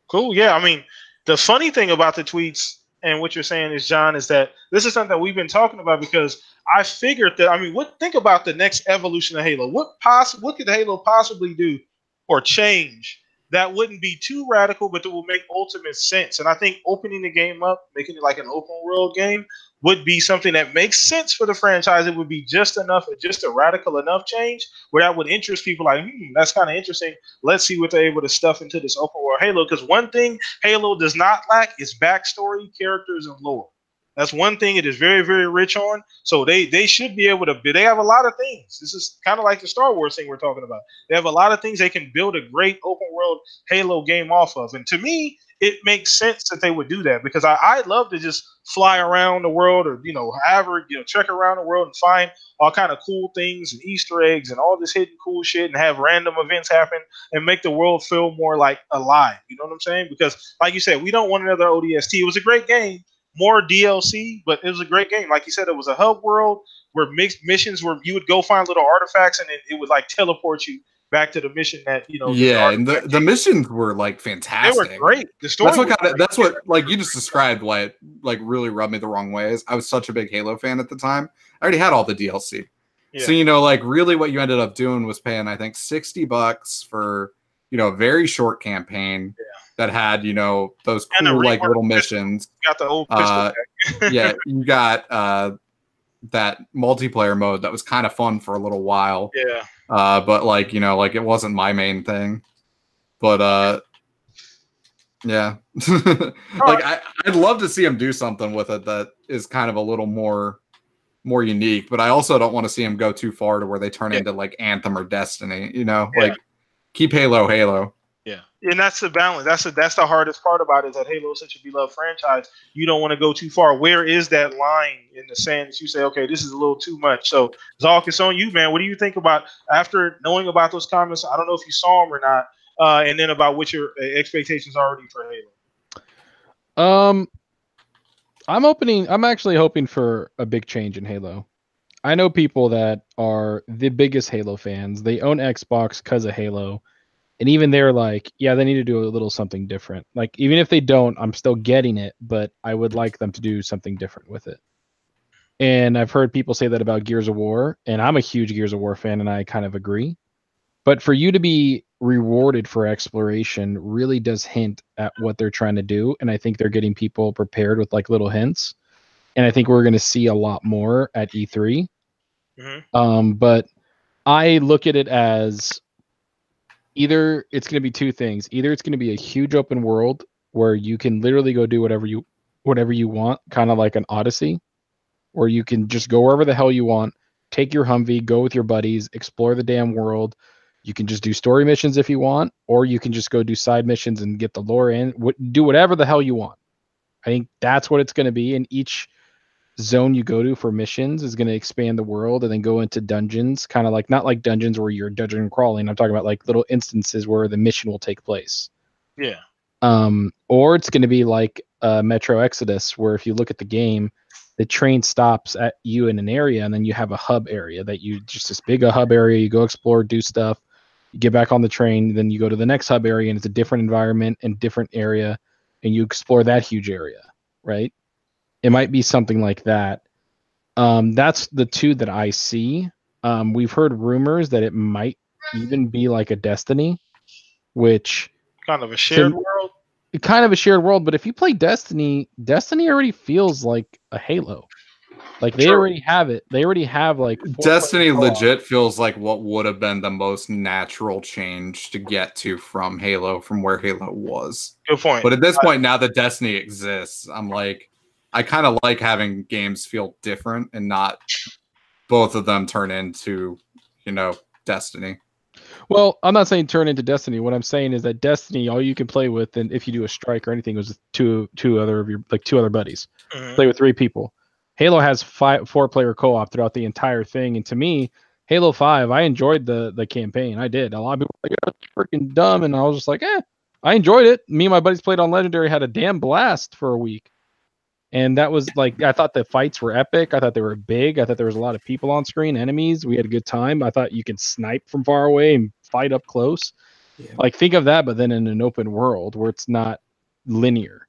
cool. Yeah, I mean, the funny thing about the tweets and what you're saying is, John, is that this is something that we've been talking about because I figured that, I mean, think about the next evolution of Halo. What could Halo possibly do or change that wouldn't be too radical, but that will make ultimate sense? And I think opening the game up, making it like an open world game, would be something that makes sense for the franchise. It would be just a radical enough change where that would interest people like, that's kind of interesting. Let's see what they're able to stuff into this open world Halo. Because one thing Halo does not lack is backstory, characters, and lore. That's one thing it is very, very rich on. So they should be able to, they have a lot of things. This is kind of like the Star Wars thing we're talking about. They have a lot of things they can build a great open world Halo game off of. And to me, it makes sense that they would do that because I'd love to just fly around the world or, trek around the world and find all kind of cool things and Easter eggs and all this hidden cool shit and have random events happen and make the world feel more like alive. You know what I'm saying? Because like you said, we don't want another ODST. It was a great game, more DLC, but it was a great game. Like you said, it was a hub world where mixed missions where you would go find little artifacts and it would like teleport you back to the mission that and the missions were like fantastic. They were great. The story that's what like you just described why it like really rubbed me the wrong way is I was such a big Halo fan at the time. I already had all the DLC. Yeah. So like really what you ended up doing was paying I think $60 for a very short campaign that had those cool like little missions. You got the old pistol yeah, you got that multiplayer mode that was kind of fun for a little while. Yeah. But like, like it wasn't my main thing, but, yeah, like I'd love to see him do something with it that is kind of a little more unique, but I also don't want to see him go too far to where they turn into like Anthem or Destiny, like keep Halo. Yeah, and that's the balance. That's the hardest part about it is that Halo is such a beloved franchise. You don't want to go too far. Where is that line in the sand that you say, okay, this is a little too much? So, Zalk, it's on you, man. What do you think about after knowing about those comments? I don't know if you saw them or not, and then about what your expectations are already for Halo. I'm actually hoping for a big change in Halo. I know people that are the biggest Halo fans. They own Xbox because of Halo. And even they're like, yeah, they need to do a little something different. Like, even if they don't, I'm still getting it, but I would like them to do something different with it. And I've heard people say that about Gears of War, and I'm a huge Gears of War fan, and I kind of agree. But for you to be rewarded for exploration really does hint at what they're trying to do. And I think they're getting people prepared with like little hints. And I think we're going to see a lot more at E3. But I look at it as either it's going to be two things. Either it's going to be a huge open world where you can literally go do whatever you want, kind of like an Odyssey, or you can just go wherever the hell you want, take your Humvee, go with your buddies, explore the damn world. You can just do story missions if you want, or you can just go do side missions and get the lore in. Do whatever the hell you want. I think that's what it's going to be. And each zone you go to for missions is going to expand the world and then go into dungeons, kind of like not like dungeons where you're dungeon crawling. I'm talking about like little instances where the mission will take place. Yeah. Or it's going to be like Metro Exodus, where if you look at the game, the train stops at you in an area, and then you have a hub area that you just this big a hub area. You go explore, do stuff, you get back on the train, then you go to the next hub area, and it's a different environment and different area, and you explore that huge area, right? It might be something like that. That's the two that I see. We've heard rumors that it might even be like a Destiny, which kind of a shared world. Kind of a shared world, but if you play Destiny already feels like a Halo. Like they already have it. They already have like Destiny legit feels like what would have been the most natural change to get to from Halo, from where Halo was. Good point. But at this point, now that Destiny exists, I'm like, I kind of like having games feel different and not both of them turn into, Destiny. Well, I'm not saying turn into Destiny. What I'm saying is that Destiny, all you can play with, and if you do a strike or anything, was two other buddies. Play with 3 people. Halo has 4-player co-op throughout the entire thing, and to me, Halo 5, I enjoyed the campaign. I did. A lot of people were like, oh, it's freaking dumb, and I was just like, I enjoyed it. Me and my buddies played on Legendary, had a damn blast for a week. And that was like, I thought the fights were epic. I thought they were big. I thought there was a lot of people on screen, enemies. We had a good time. I thought you could snipe from far away and fight up close. Yeah. Like, think of that, but then in an open world where it's not linear.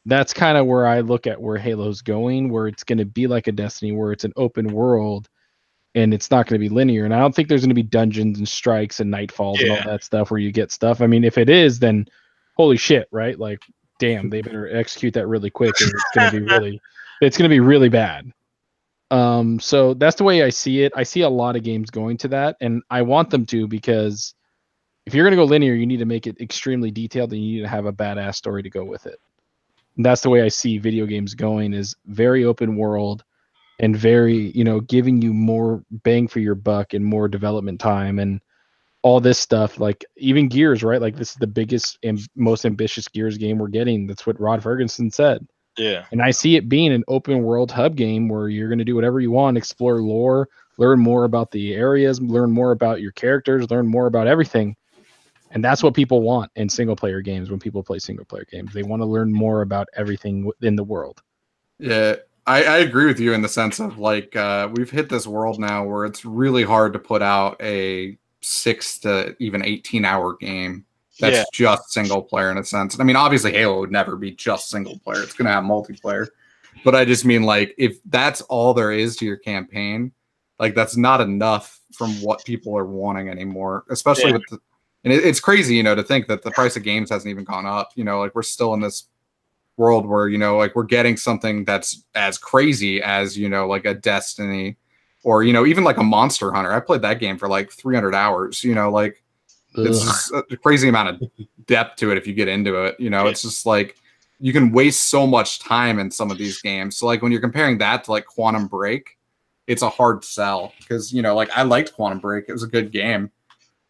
That's kind of where I look at where Halo's going, where it's going to be like a Destiny, where it's an open world and it's not going to be linear. And I don't think there's going to be dungeons and strikes and nightfalls and all that stuff where you get stuff. I mean, if it is, then holy shit, right? Like, damn, they better execute that really quick, or it's going to be really bad. So that's the way I see it. I see a lot of games going to that, and I want them to, because if you're going to go linear, you need to make it extremely detailed, and you need to have a badass story to go with it. And that's the way I see video games going, is very open world and very, giving you more bang for your buck and more development time and all this stuff. Like even Gears, right? Like this is the biggest and most ambitious Gears game we're getting. That's what Rod Ferguson said. Yeah. And I see it being an open world hub game where you're going to do whatever you want, explore lore, learn more about the areas, learn more about your characters, learn more about everything. And that's what people want in single player games. When people play single player games, they want to learn more about everything in the world. Yeah, I agree with you in the sense of like, we've hit this world now where it's really hard to put out a 6 to even 18-hour game that's just single player in a sense. I mean, obviously Halo would never be just single player. It's going to have multiplayer. But I just mean, like, if that's all there is to your campaign, like, that's not enough from what people are wanting anymore, especially with the, and it's crazy, to think that the price of games hasn't even gone up. Like, we're still in this world where, like, we're getting something that's as crazy as, like a Destiny or, even like a Monster Hunter. I played that game for like 300 hours, like, it's just a crazy amount of depth to it if you get into it. It's just like you can waste so much time in some of these games. So like when you're comparing that to like Quantum Break, it's a hard sell because, like I liked Quantum Break. It was a good game,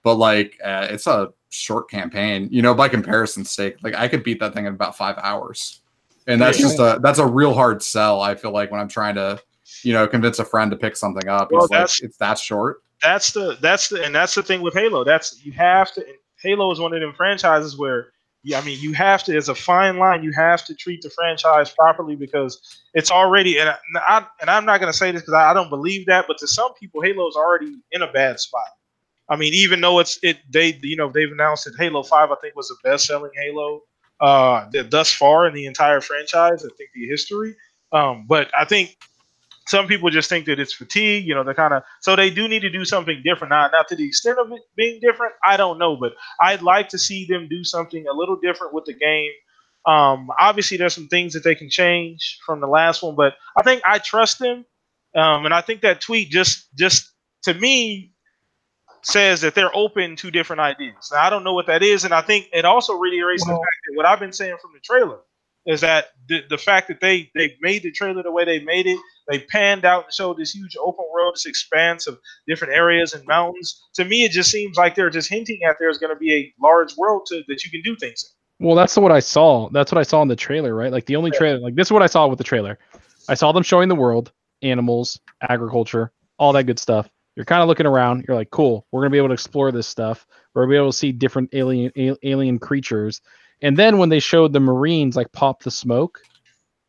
but like it's a short campaign, by comparison's sake. Like I could beat that thing in about 5 hours. And that's just that's a real hard sell. I feel like when I'm trying to, convince a friend to pick something up, well, it's that short. That's the thing with Halo. You have to. Halo is one of them franchises where I mean, you have to. It's a fine line. You have to treat the franchise properly because it's already. I'm not going to say this because I don't believe that, but to some people, Halo's already in a bad spot. I mean, even though they've announced that Halo 5, I think, was the best selling Halo thus far in the entire franchise. I think the history. But I think some people just think that it's fatigue. They're kind of so they do need to do something different. Not to the extent of it being different, I don't know, but I'd like to see them do something a little different with the game. Obviously, there's some things that they can change from the last one, but I think I trust them, and I think that tweet just to me says that they're open to different ideas. Now, I don't know what that is, and I think it also reiterates the fact that what I've been saying from the trailer is that the fact that they made the trailer the way they made it, they panned out and showed this huge open world, this expanse of different areas and mountains. To me, it just seems like they're just hinting at there's going to be a large world that you can do things in. Well, that's what I saw. That's what I saw in the trailer, right? Like the only trailer, like this is what I saw with the trailer. I saw them showing the world, animals, agriculture, all that good stuff. You're kind of looking around. You're like, cool. We're gonna be able to explore this stuff. We're gonna be able to see different alien creatures. And then when they showed the Marines like pop the smoke,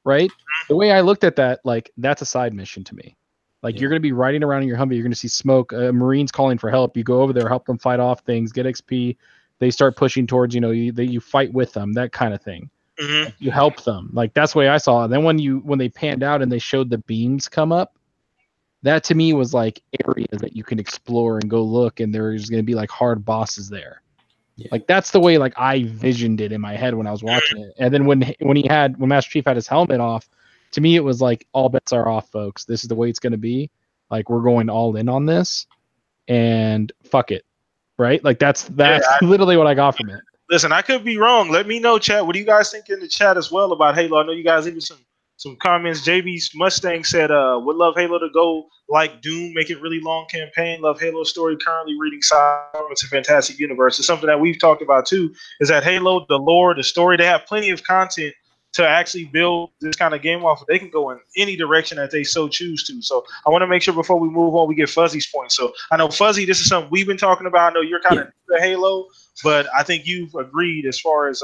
right? The way I looked at that, like that's a side mission to me. Like you're gonna be riding around in your Humvee. You're gonna see smoke. Marines calling for help. You go over there, help them fight off things, get XP. They start pushing towards you fight with them, that kind of thing. Mm-hmm. Like, you help them. Like that's the way I saw it. Then when they panned out and they showed the beams come up, that to me was like areas that you can explore and go look, and there's going to be like hard bosses there. Yeah. Like that's the way like I visioned it in my head when I was watching it. And then when Master Chief had his helmet off, to me it was like all bets are off, folks. This is the way it's going to be. Like we're going all in on this, and fuck it, right? Like that's literally what I got from it. Listen, I could be wrong. Let me know, chat. What do you guys think in the chat as well about Halo? I know you guys leave some comments. JB's Mustang said, would love Halo to go like Doom, make it really long campaign. Love Halo's story. Currently reading Cyber. It's a fantastic universe. It's something that we've talked about too, is that Halo, the lore, the story, they have plenty of content to actually build this kind of game off of. They can go in any direction that they so choose to. So I want to make sure before we move on, we get Fuzzy's point. So I know, Fuzzy, this is something we've been talking about. I know you're kind of new to Halo, but I think you've agreed as far as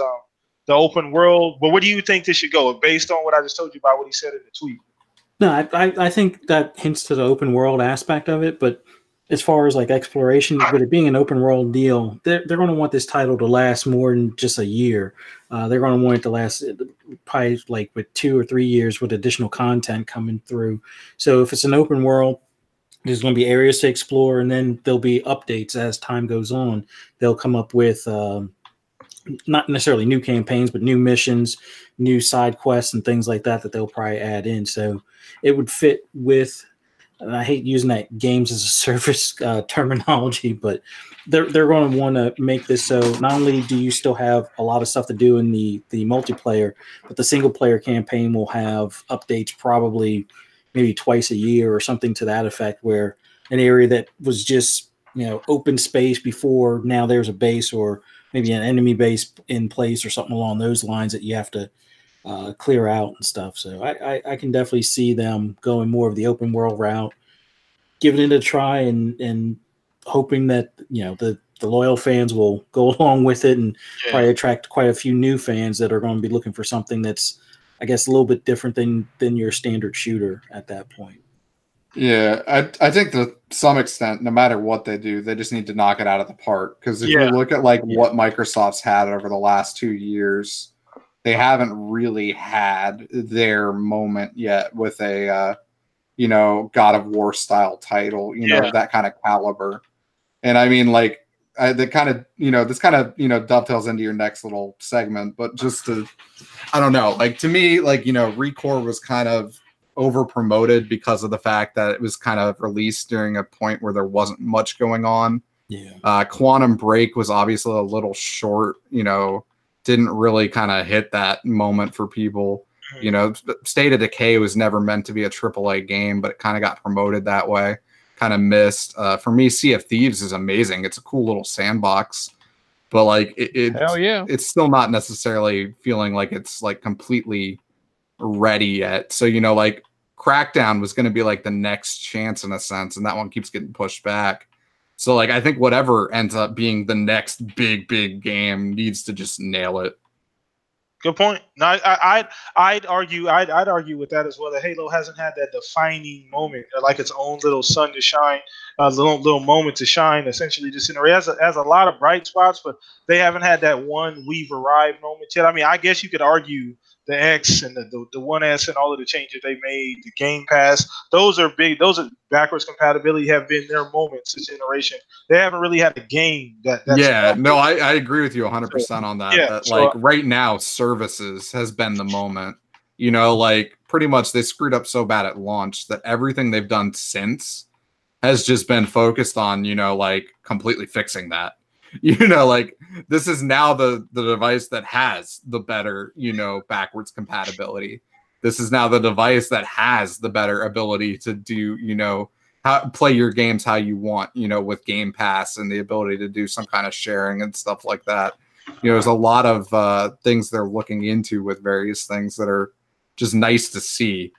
the open world. But where do you think this should go based on what I just told you about what he said in the tweet? No, I think that hints to the open world aspect of it, but as far as like exploration, with it being an open world deal, they're going to want this title to last more than just a year. They're going to want it to last probably like with 2 or 3 years with additional content coming through. So if it's an open world, there's going to be areas to explore, and then there'll be updates as time goes on. They'll come up with not necessarily new campaigns, but new missions, new side quests, and things like that they'll probably add in. So it would fit with, and I hate using that games as a service terminology, but they're going to want to make this so not only do you still have a lot of stuff to do in the multiplayer, but the single player campaign will have updates probably maybe twice a year or something to that effect, where an area that was just open space before, now there's a base or maybe an enemy base in place or something along those lines that you have to clear out and stuff. So I can definitely see them going more of the open world route, giving it a try, and hoping that the loyal fans will go along with it, and probably attract quite a few new fans that are going to be looking for something that's, I guess, a little bit different than your standard shooter at that point. Yeah, I think to some extent, no matter what they do, they just need to knock it out of the park. Because if you look at what Microsoft's had over the last 2 years, they haven't really had their moment yet with a God of War style title, that kind of caliber. And I mean, like, this kind of dovetails into your next little segment, but just to, I don't know, like, to me, like, ReCore was kind of over promoted because of the fact that it was kind of released during a point where there wasn't much going on. Quantum Break was obviously a little short, didn't really kind of hit that moment for people. State of Decay was never meant to be a AAA game, but it kind of got promoted that way, kind of missed. For me, Sea of Thieves is amazing. It's a cool little sandbox, but like it's still not necessarily feeling like it's like completely ready yet. So like Crackdown was going to be like the next chance in a sense, and that one keeps getting pushed back. So like I think whatever ends up being the next big game needs to just nail it. Good point. No, I'd argue with that as well. That Halo hasn't had that defining moment, like its own little sun to shine, little moment to shine. Essentially, just in a has a lot of bright spots, but they haven't had that one we've arrived moment yet. I mean, I guess you could argue the X and the One S and all of the changes they made, the Game Pass. Those are big. Those are backwards compatibility have been their moments this generation. They haven't really had a game that's Yeah, no, I agree with you 100% on that. yeah. That So like right now, services has been the moment. You know, like pretty much they screwed up so bad at launch that everything they've done since has just been focused on, you know, like completely fixing that. You know, like this is now the device that has the better, you know, backwards compatibility. This is now the device that has the better ability to do, you know, play your games how you want, you know, with Game Pass and the ability to do some kind of sharing and stuff like that. You know, there's a lot of things they're looking into with various things that are just nice to see.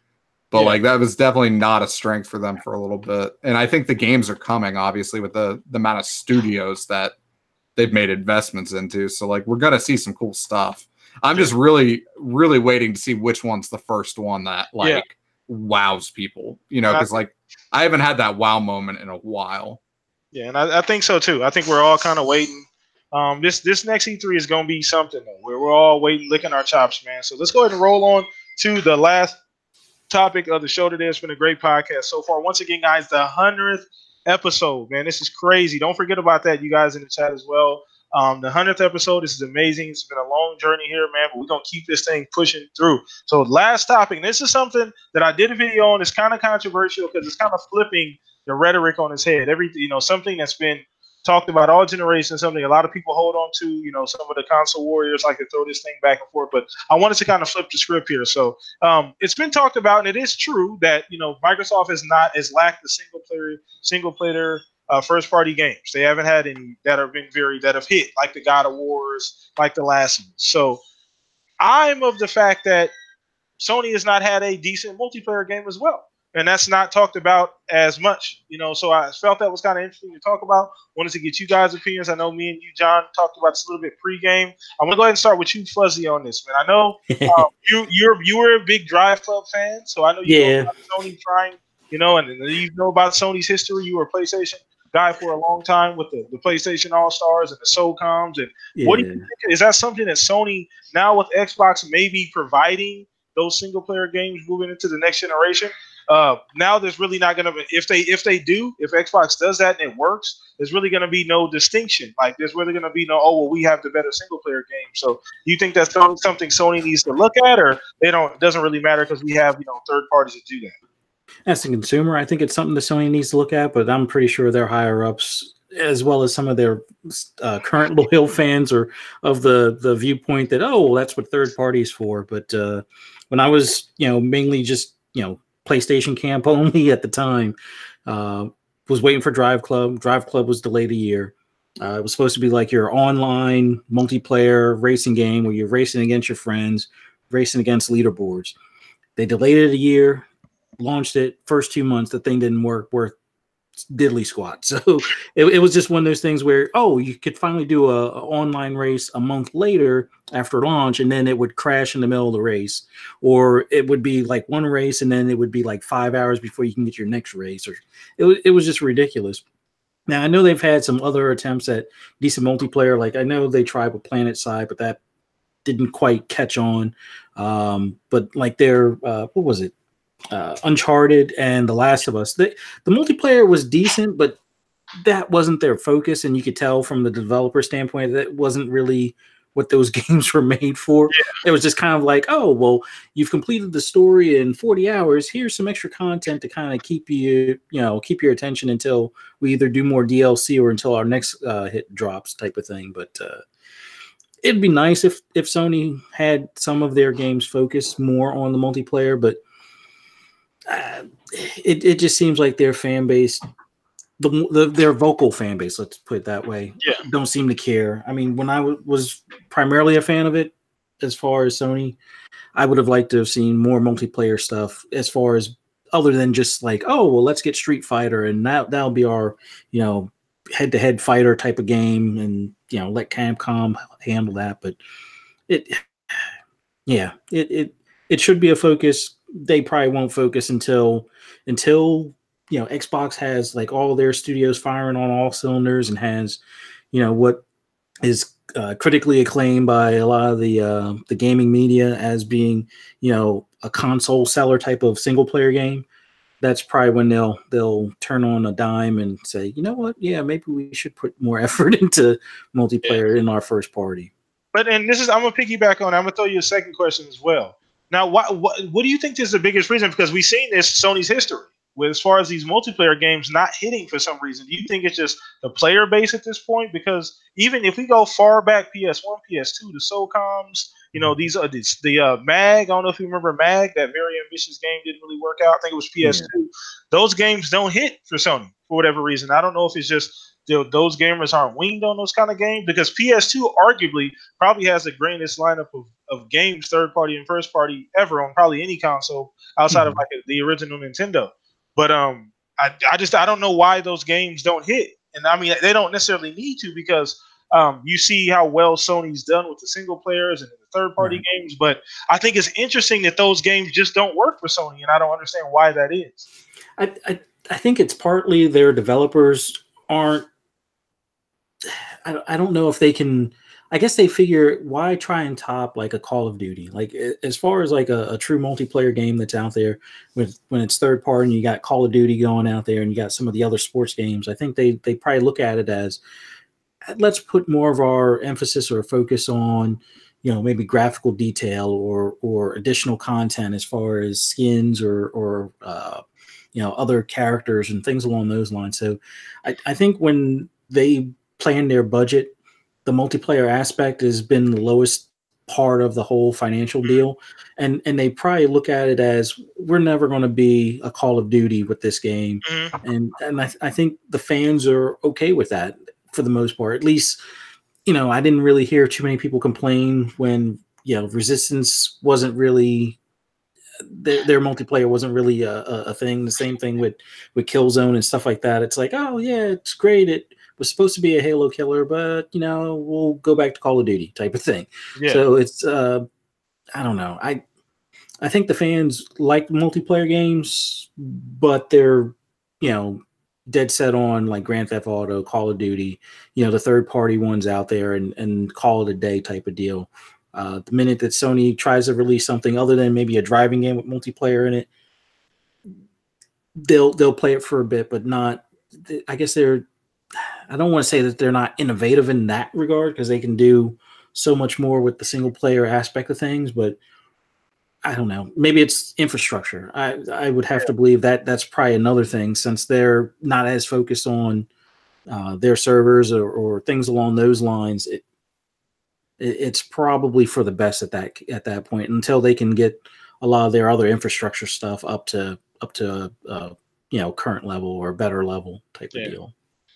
But like that was definitely not a strength for them for a little bit. And I think the games are coming, obviously, with the amount of studios that they've made investments into. So like we're gonna see some cool stuff. I'm just really, really waiting to see which one's the first one that like wows people. You know, because like I haven't had that wow moment in a while. Yeah, and I think so too. I think we're all kind of waiting. This next E3 is gonna be something though. We're all waiting, licking our chops, man. So let's go ahead and roll on to the last topic of the show today. It's been a great podcast so far. Once again, guys, the 100th episode, man. This is crazy. Don't forget about that, you guys in the chat as well. The 100th episode, this is amazing. It's been a long journey here, man, but we're going to keep this thing pushing through. So last topic, and this is something that I did a video on. It's kind of controversial because it's kind of flipping the rhetoric on its head. Something that's been talked about all generations, something a lot of people hold on to. You know, some of the console warriors like to throw this thing back and forth, but I wanted to kind of flip the script here. So it's been talked about, and it is true that, you know, Microsoft has lacked the single player first party games. They haven't had any that have hit, like the God of Wars, like the last one. So I'm of the fact that Sony has not had a decent multiplayer game as well. And that's not talked about as much, you know. So I felt that was kind of interesting to talk about. Wanted to get you guys' opinions. I know me and you, John, talked about this a little bit pre-game. I want to go ahead and start with you, Fuzzy, on this, man. I know you were a big Drive Club fan, so I know you know about Sony trying, you know, and you know about Sony's history. You were a PlayStation guy for a long time with the PlayStation All-Stars and the SOCOMs. And what do you think? Is that something that Sony now with Xbox may be providing those single-player games moving into the next generation? Now there's really not going to be, if Xbox does that and it works, there's really going to be no distinction. Like there's really going to be no, oh, well, we have the better single player game. So do you think that's something Sony needs to look at, or it doesn't really matter because we have, you know, third parties that do that? As a consumer, I think it's something that Sony needs to look at, but I'm pretty sure their higher ups, as well as some of their current loyal fans, are of the viewpoint that, oh, well, that's what third parties for. But when I was, you know, mainly just, you know, PlayStation camp only at the time, was waiting for Drive Club. Drive Club was delayed a year. It was supposed to be like your online multiplayer racing game where you're racing against your friends, racing against leaderboards. They delayed it a year, launched it. First 2 months, the thing didn't work worth diddly squat. So it was just one of those things where, oh, you could finally do a online race a month later after launch, and then it would crash in the middle of the race, or it would be like one race and then it would be like 5 hours before you can get your next race. Or it was just ridiculous. Now I know they've had some other attempts at decent multiplayer. Like I know they tried with Planet Side, but that didn't quite catch on. But like their what was it? Uncharted and The Last of Us. The multiplayer was decent, but that wasn't their focus, and you could tell from the developer standpoint that wasn't really what those games were made for. It was just kind of like, oh, well, you've completed the story in 40 hours. Here's some extra content to kind of keep your attention until we either do more DLC or until our next hit drops, type of thing. But it'd be nice if Sony had some of their games focus more on the multiplayer, but it just seems like their fan base, their vocal fan base, let's put it that way, don't seem to care. I mean, when I was primarily a fan of it, as far as Sony, I would have liked to have seen more multiplayer stuff, as far as other than just like, oh, well, let's get Street Fighter and that'll be our, you know, head-to-head fighter type of game, and, you know, let Capcom handle that. But Yeah, it should be a focus. They probably won't focus until Xbox has like all their studios firing on all cylinders and has what is critically acclaimed by a lot of the gaming media as being a console seller type of single player game. That's probably when they'll turn on a dime and say, you know what, yeah, maybe we should put more effort into multiplayer in our first party. But and this is I'm gonna piggyback on. I'm gonna throw you a second question as well. Now, what do you think is the biggest reason? Because we've seen this Sony's history with as far as these multiplayer games not hitting for some reason. Do you think it's just the player base at this point? Because even if we go far back, PS1, PS2, the SOCOMs, these are the Mag. I don't know if you remember Mag, that very ambitious game didn't really work out. I think it was PS2. Yeah. Those games don't hit for Sony for whatever reason. I don't know if it's just those gamers aren't winged on those kind of games, because PS2 arguably probably has the greatest lineup of games, third party and first party, ever on probably any console outside of like the original Nintendo. But I don't know why those games don't hit, and I mean they don't necessarily need to, because you see how well Sony's done with the single players and the third party games. But I think it's interesting that those games just don't work for Sony, and I don't understand why that is. I think it's partly their developers aren't. I don't know if they can. I guess they figure, why try and top like a Call of Duty? Like as far as like a true multiplayer game that's out there, when it's third party and you got Call of Duty going out there and you got some of the other sports games, I think they probably look at it as, let's put more of our emphasis or focus on maybe graphical detail or additional content as far as skins or other characters and things along those lines. So I think when they plan their budget, the multiplayer aspect has been the lowest part of the whole financial deal, and they probably look at it as, we're never going to be a Call of Duty with this game, and I think the fans are okay with that for the most part. At least I didn't really hear too many people complain when Resistance wasn't really their multiplayer wasn't really a thing. The same thing with Killzone and stuff like that. It's like, oh yeah, it's great. It was supposed to be a Halo killer, but we'll go back to Call of Duty type of thing. Yeah. So it's I don't know. I think the fans like multiplayer games, but they're dead set on like Grand Theft Auto, Call of Duty, the third party ones out there, and call it a day type of deal. The minute that Sony tries to release something other than maybe a driving game with multiplayer in it, they'll play it for a bit, but not. I guess I don't want to say that they're not innovative in that regard, because they can do so much more with the single player aspect of things, but I don't know. Maybe it's infrastructure. I would have to believe that that's probably another thing, since they're not as focused on their servers or things along those lines. It's probably for the best at that point, until they can get a lot of their other infrastructure stuff up to current level or better level type of deal.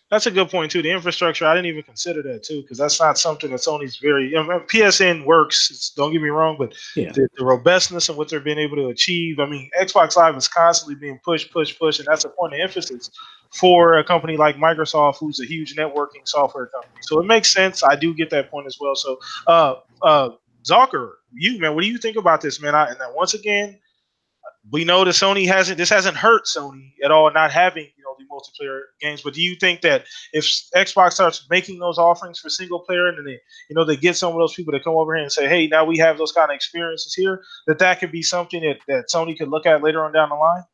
That's a good point too. The infrastructure, I didn't even consider that too, because that's not something that Sony's very. PSN works. Don't get me wrong, but the robustness of what they're being able to achieve. I mean, Xbox Live is constantly being pushed, and that's a point of emphasis for a company like Microsoft, who's a huge networking software company. So it makes sense. I do get that point as well. So, Zucker, man, what do you think about this, man? And once again, we know that this hasn't hurt Sony at all, not having the multiplayer games. But do you think that if Xbox starts making those offerings for single player, and then they get some of those people to come over here and say, hey, now we have those kind of experiences here, that could be something that Sony could look at later on down the line?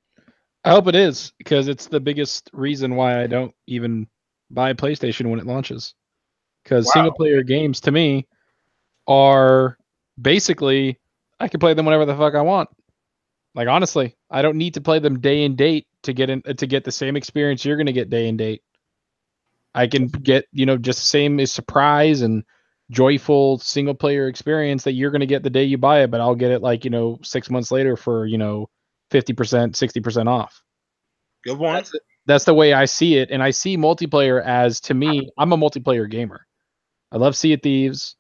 I hope it is, because it's the biggest reason why I don't even buy a PlayStation when it launches. Because single player games to me are basically, I can play them whenever the fuck I want. Like, honestly, I don't need to play them day and date to get the same experience you're going to get day and date. I can get, just the same as surprise and joyful single player experience that you're going to get the day you buy it, but I'll get it 6 months later for, 50%, 60% off. Good one. That's the way I see it. And I see multiplayer as, to me, I'm a multiplayer gamer. I love Sea of Thieves.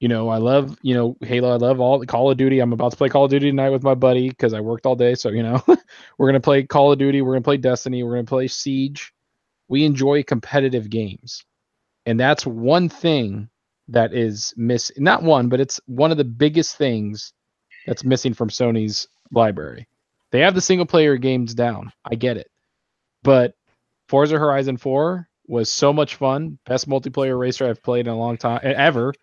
I love, Halo. I love all the Call of Duty. I'm about to play Call of Duty tonight with my buddy because I worked all day. So, we're going to play Call of Duty. We're going to play Destiny. We're going to play Siege. We enjoy competitive games. And that's one thing that is not one, but it's one of the biggest things that's missing from Sony's library. They have the single player games down. I get it. But Forza Horizon 4 was so much fun. Best multiplayer racer I've played in a long time ever.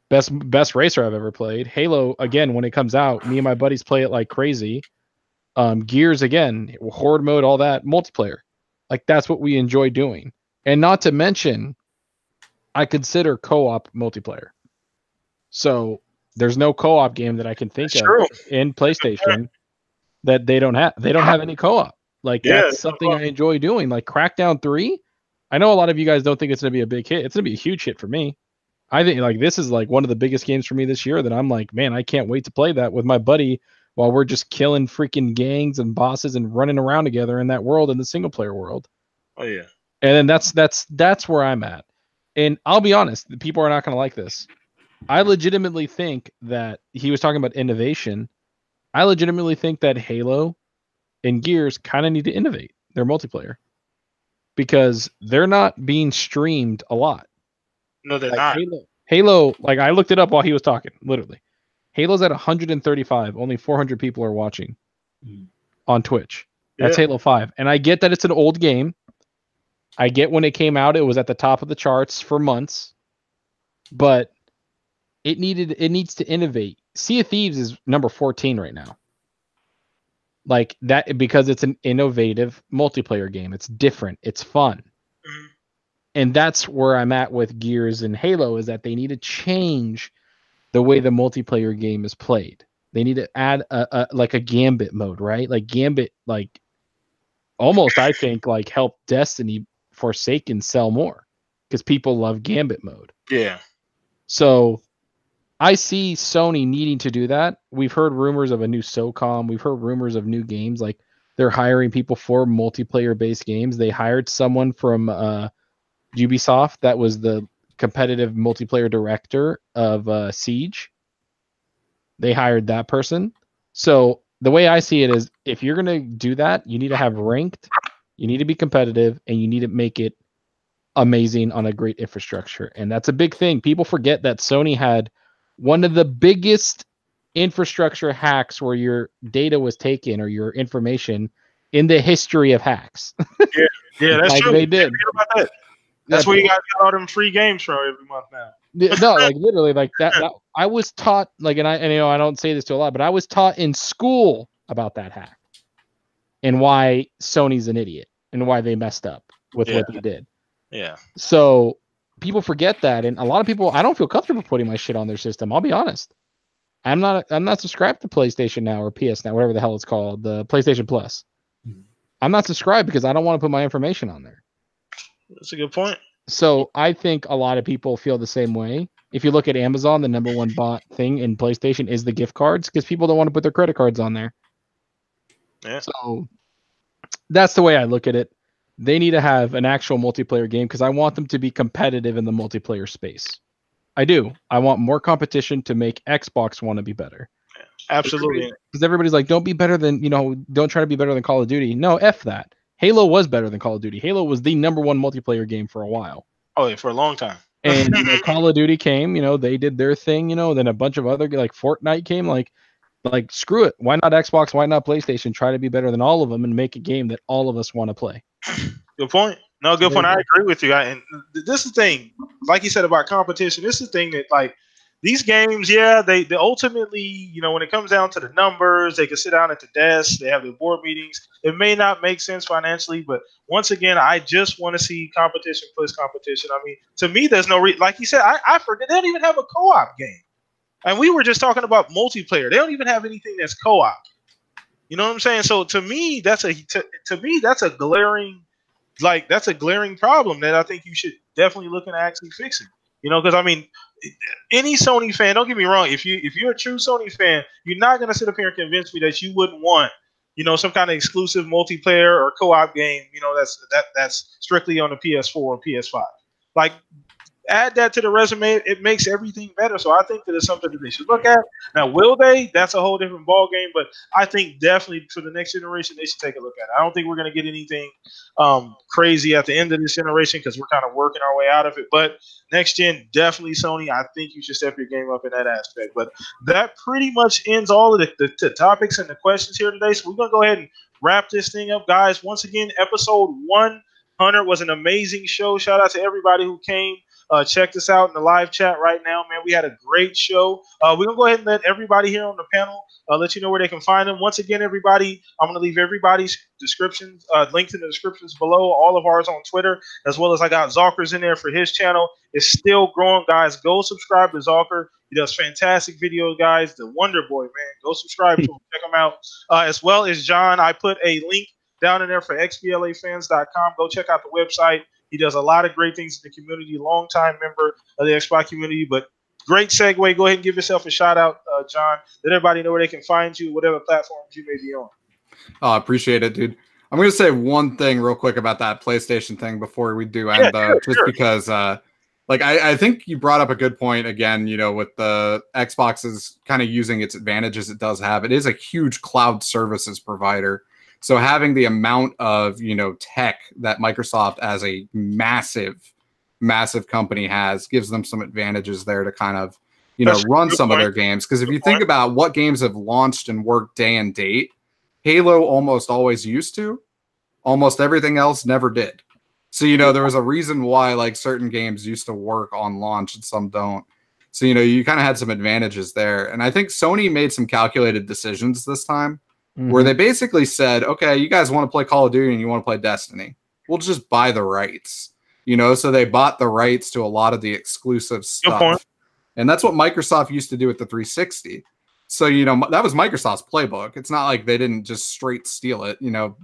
Best racer I've ever played. Halo, again, when it comes out, me and my buddies play it like crazy. Gears, again, horde mode, all that, multiplayer. Like, that's what we enjoy doing. And not to mention, I consider co-op multiplayer. So there's no co-op game that I can think of in PlayStation that they don't have. They don't have any co-op. Like, that's something I enjoy doing. Like Crackdown 3, I know a lot of you guys don't think it's going to be a big hit. It's going to be a huge hit for me. I think like this is like one of the biggest games for me this year that I'm like, man, I can't wait to play that with my buddy while we're just killing freaking gangs and bosses and running around together in that world, in the single player world. Oh yeah. And then that's where I'm at. And I'll be honest, the people are not going to like this. I legitimately think that he was talking about innovation. I legitimately think that Halo and Gears kind of need to innovate their multiplayer because they're not being streamed a lot. No, they're like not. Halo, like I looked it up while he was talking, literally. Halo's at 135. Only 400 people are watching on Twitch. That's Halo 5. And I get that it's an old game. I get when it came out, it was at the top of the charts for months. But it needs to innovate. Sea of Thieves is number 14 right now. Like that, because it's an innovative multiplayer game. It's different. It's fun. Mm-hmm. And that's where I'm at with Gears and Halo, is that they need to change the way the multiplayer game is played. They need to add like a Gambit mode, right? Like Gambit, like almost, I think, like help Destiny Forsaken sell more because people love Gambit mode. Yeah. So I see Sony needing to do that. We've heard rumors of a new SOCOM. We've heard rumors of new games. Like they're hiring people for multiplayer-based games. They hired someone from Ubisoft that was the competitive multiplayer director of Siege. They hired that person. So the way I see it is, if you're going to do that, you need to have ranked, you need to be competitive, and you need to make it amazing on a great infrastructure. And that's a big thing. People forget that Sony had one of the biggest infrastructure hacks where your data was taken or your information in the history of hacks. Yeah, that's like true. They did. That's where you guys got all them free games from every month now. No, like literally, like that. I was taught, like, and you know, I don't say this to a lot, but I was taught in school about that hack and why Sony's an idiot and why they messed up with what they did. Yeah. So people forget that, and a lot of people, I don't feel comfortable putting my shit on their system. I'll be honest. I'm not subscribed to PlayStation Now or PS Now, whatever the hell it's called, the PlayStation Plus. I'm not subscribed because I don't want to put my information on there. That's a good point. So I think a lot of people feel the same way. If you look at Amazon, the number one bought thing in PlayStation is the gift cards because people don't want to put their credit cards on there. Yeah. So that's the way I look at it. They need to have an actual multiplayer game because I want them to be competitive in the multiplayer space. I do. I want more competition to make Xbox want to be better. Yeah, absolutely. Because everybody's like, don't be better than, don't try to be better than Call of Duty. No, F that. Halo was better than Call of Duty. Halo was the number one multiplayer game for a while. Oh, yeah, for a long time. And Call of Duty came, they did their thing, then a bunch of other, like Fortnite came, like screw it. Why not Xbox? Why not PlayStation? Try to be better than all of them and make a game that all of us want to play. Good point. No, good point. I agree with you. And this is the thing, like you said about competition, this is the thing that, like, these games, they ultimately, when it comes down to the numbers, they can sit down at the desk, they have their board meetings. It may not make sense financially, but once again, I just want to see competition plus competition. I mean, to me, there's no like you said, I forget they don't even have a co-op game. And we were just talking about multiplayer. They don't even have anything that's co-op. You know what I'm saying? So to me, that's a glaring problem that I think you should definitely look into actually fixing. Because I mean, any Sony fan, don't get me wrong, if you're a true Sony fan, you're not gonna sit up here and convince me that you wouldn't want, some kind of exclusive multiplayer or co-op game, that's strictly on the PS4 or PS5. Like, add that to the resume. It makes everything better. So I think that it's something that they should look at. Now, will they? That's a whole different ball game. But I think definitely for the next generation, they should take a look at it. I don't think we're going to get anything crazy at the end of this generation because we're kind of working our way out of it. But next gen, definitely Sony. I think you should step your game up in that aspect. But that pretty much ends all of the topics and the questions here today. So we're going to go ahead and wrap this thing up, guys. Once again, episode 100 was an amazing show. Shout out to everybody who came. Check us out in the live chat right now, man. We had a great show. We're going to go ahead and let everybody here on the panel let you know where they can find them. Once again, everybody, I'm going to leave everybody's descriptions, links in the descriptions below, all of ours on Twitter, as well as I got Zalker's in there for his channel. It's still growing, guys. Go subscribe to Zalker. He does fantastic videos, guys. The Wonder Boy, man. Go subscribe to him. Check him out. As well as John, I put a link down in there for xblafans.com. Go check out the website. He does a lot of great things in the community, longtime member of the Xbox community. But great segue. Go ahead and give yourself a shout out, John. Let everybody know where they can find you, whatever platforms you may be on. Oh, I appreciate it, dude. I'm going to say one thing real quick about that PlayStation thing before we do end, because like I think you brought up a good point again, you know, with the Xbox's kind of using its advantages it does have. It is a huge cloud services provider. So having the amount of, you know, tech that Microsoft as a massive company has gives them some advantages there to kind of, you know, run some of their games. Because if you think about what games have launched and worked day and date, Halo almost always used to. Almost everything else never did. So, you know, there was a reason why like certain games used to work on launch and some don't. So, you know, you kind of had some advantages there. And I think Sony made some calculated decisions this time. Where they basically said, okay, you guys want to play Call of Duty and you want to play Destiny. We'll just buy the rights. You know, so they bought the rights to a lot of the exclusive stuff. And that's what Microsoft used to do with the 360. So, you know, that was Microsoft's playbook. It's not like they didn't just straight steal it. You know,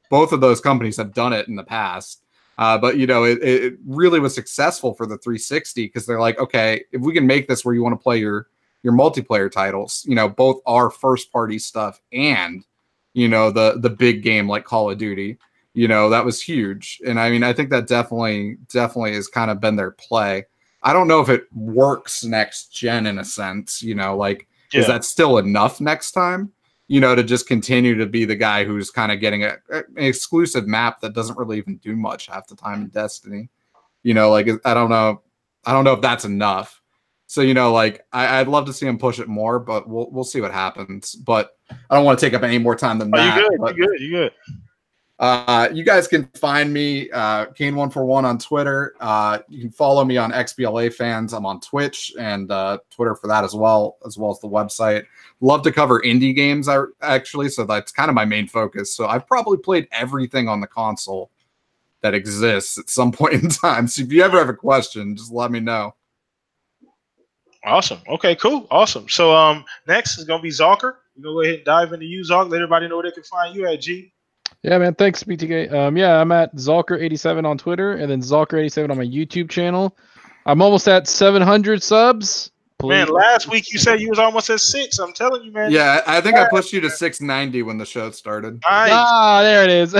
both of those companies have done it in the past. But, you know, it really was successful for the 360 because they're like, okay, if we can make this where you want to play your multiplayer titles, you know, both our first party stuff and, you know, the big game like Call of Duty, you know, that was huge. And I mean, I think that definitely has kind of been their play. I don't know if it works next gen in a sense, you know, like, is that still enough next time, you know, to just continue to be the guy who's kind of getting an exclusive map that doesn't really even do much half the time in Destiny, you know, like, I don't know if that's enough. So, you know, like I'd love to see him push it more, but we'll see what happens. But I don't want to take up any more time than that. You good. You guys can find me, Kane141 on Twitter. You can follow me on XBLA Fans. I'm on Twitch and Twitter for that as well as the website. Love to cover indie games, actually, so that's kind of my main focus. So I've probably played everything on the console that exists at some point in time. So if you ever have a question, just let me know. Awesome. Okay, cool. Awesome. So next is going to be Zalker. We're going to go ahead and dive into you, Zalker. Let everybody know where they can find you at, G. Yeah, man. Thanks, BTK. Yeah, I'm at Zalker87 on Twitter and then Zalker87 on my YouTube channel. I'm almost at 700 subs. Please. Man, last week you said you was almost at 6. I'm telling you, man. Yeah, I think I pushed you to 690 when the show started. Nice. Ah, there it is.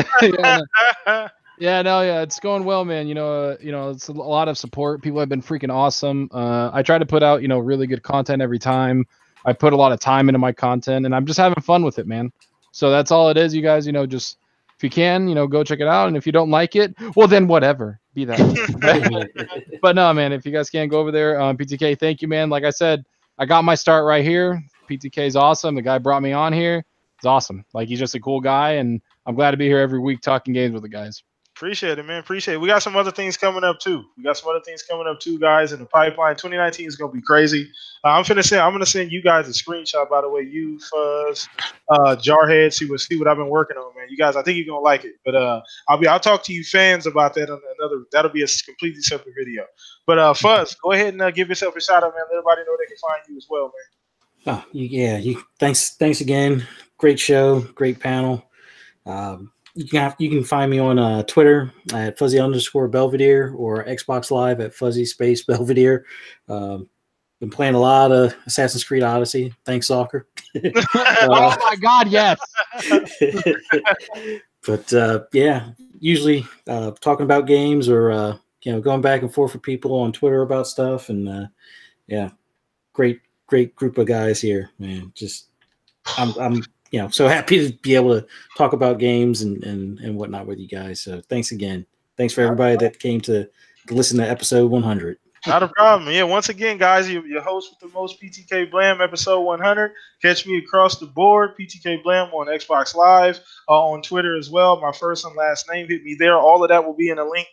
Yeah, it's going well, man. You know, it's a lot of support. People have been freaking awesome. I try to put out, you know, really good content every time. I put a lot of time into my content, and I'm just having fun with it, man. So that's all it is, you guys. You know, just if you can, you know, go check it out. And if you don't like it, well, then whatever. Be that. But no, man, if you guys can't go over there, PTK, thank you, man. Like I said, I got my start right here. PTK is awesome. The guy brought me on here. It's awesome. Like, he's just a cool guy, and I'm glad to be here every week talking games with the guys. Appreciate it, man. Appreciate it. We got some other things coming up too. Guys, in the pipeline. 2019 is gonna be crazy. I'm gonna send you guys a screenshot, by the way. You, Fuzz, Jarhead, see what I've been working on, man. You guys, I think you're gonna like it. But I'll talk to you fans about that on another. That'll be a completely separate video. But Fuzz, go ahead and give yourself a shout out, man. Let everybody know they can find you as well, man. Thanks again. Great show, great panel. You can find me on Twitter at Fuzzy_Belvedere or Xbox Live at Fuzzy_Belvedere. Been playing a lot of Assassin's Creed Odyssey. Thanks, Soccer. Oh my God, yes. But yeah, usually talking about games or going back and forth with people on Twitter about stuff, and yeah, great group of guys here, man. Just I'm so happy to be able to talk about games and whatnot with you guys. So thanks again. Thanks for everybody that came to listen to episode 100. Not a problem. Yeah, once again, guys, your host with the most, PTK Blam, episode 100. Catch me across the board, PTK Blam, on Xbox Live, on Twitter as well. My first and last name, hit me there. All of that will be in a link.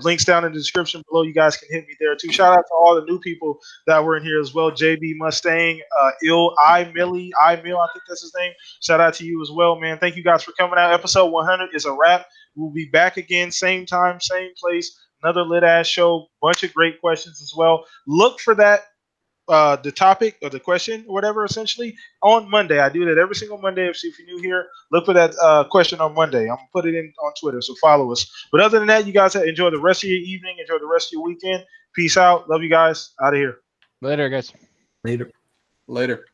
Links down in the description below. You guys can hit me there too. Shout out to all the new people that were in here as well. JB Mustang, Millie, I think that's his name. Shout out to you as well, man. Thank you guys for coming out. Episode 100 is a wrap. We'll be back again, same time, same place. Another lit ass show, bunch of great questions as well. Look for that, the topic or the question or whatever, essentially on Monday. I do that every single Monday. If you're new here, look for that question on Monday. I'm gonna put it in on Twitter, so follow us. But other than that, you guys enjoy the rest of your evening. Enjoy the rest of your weekend. Peace out. Love you guys. Out of here. Later, guys. Later. Later.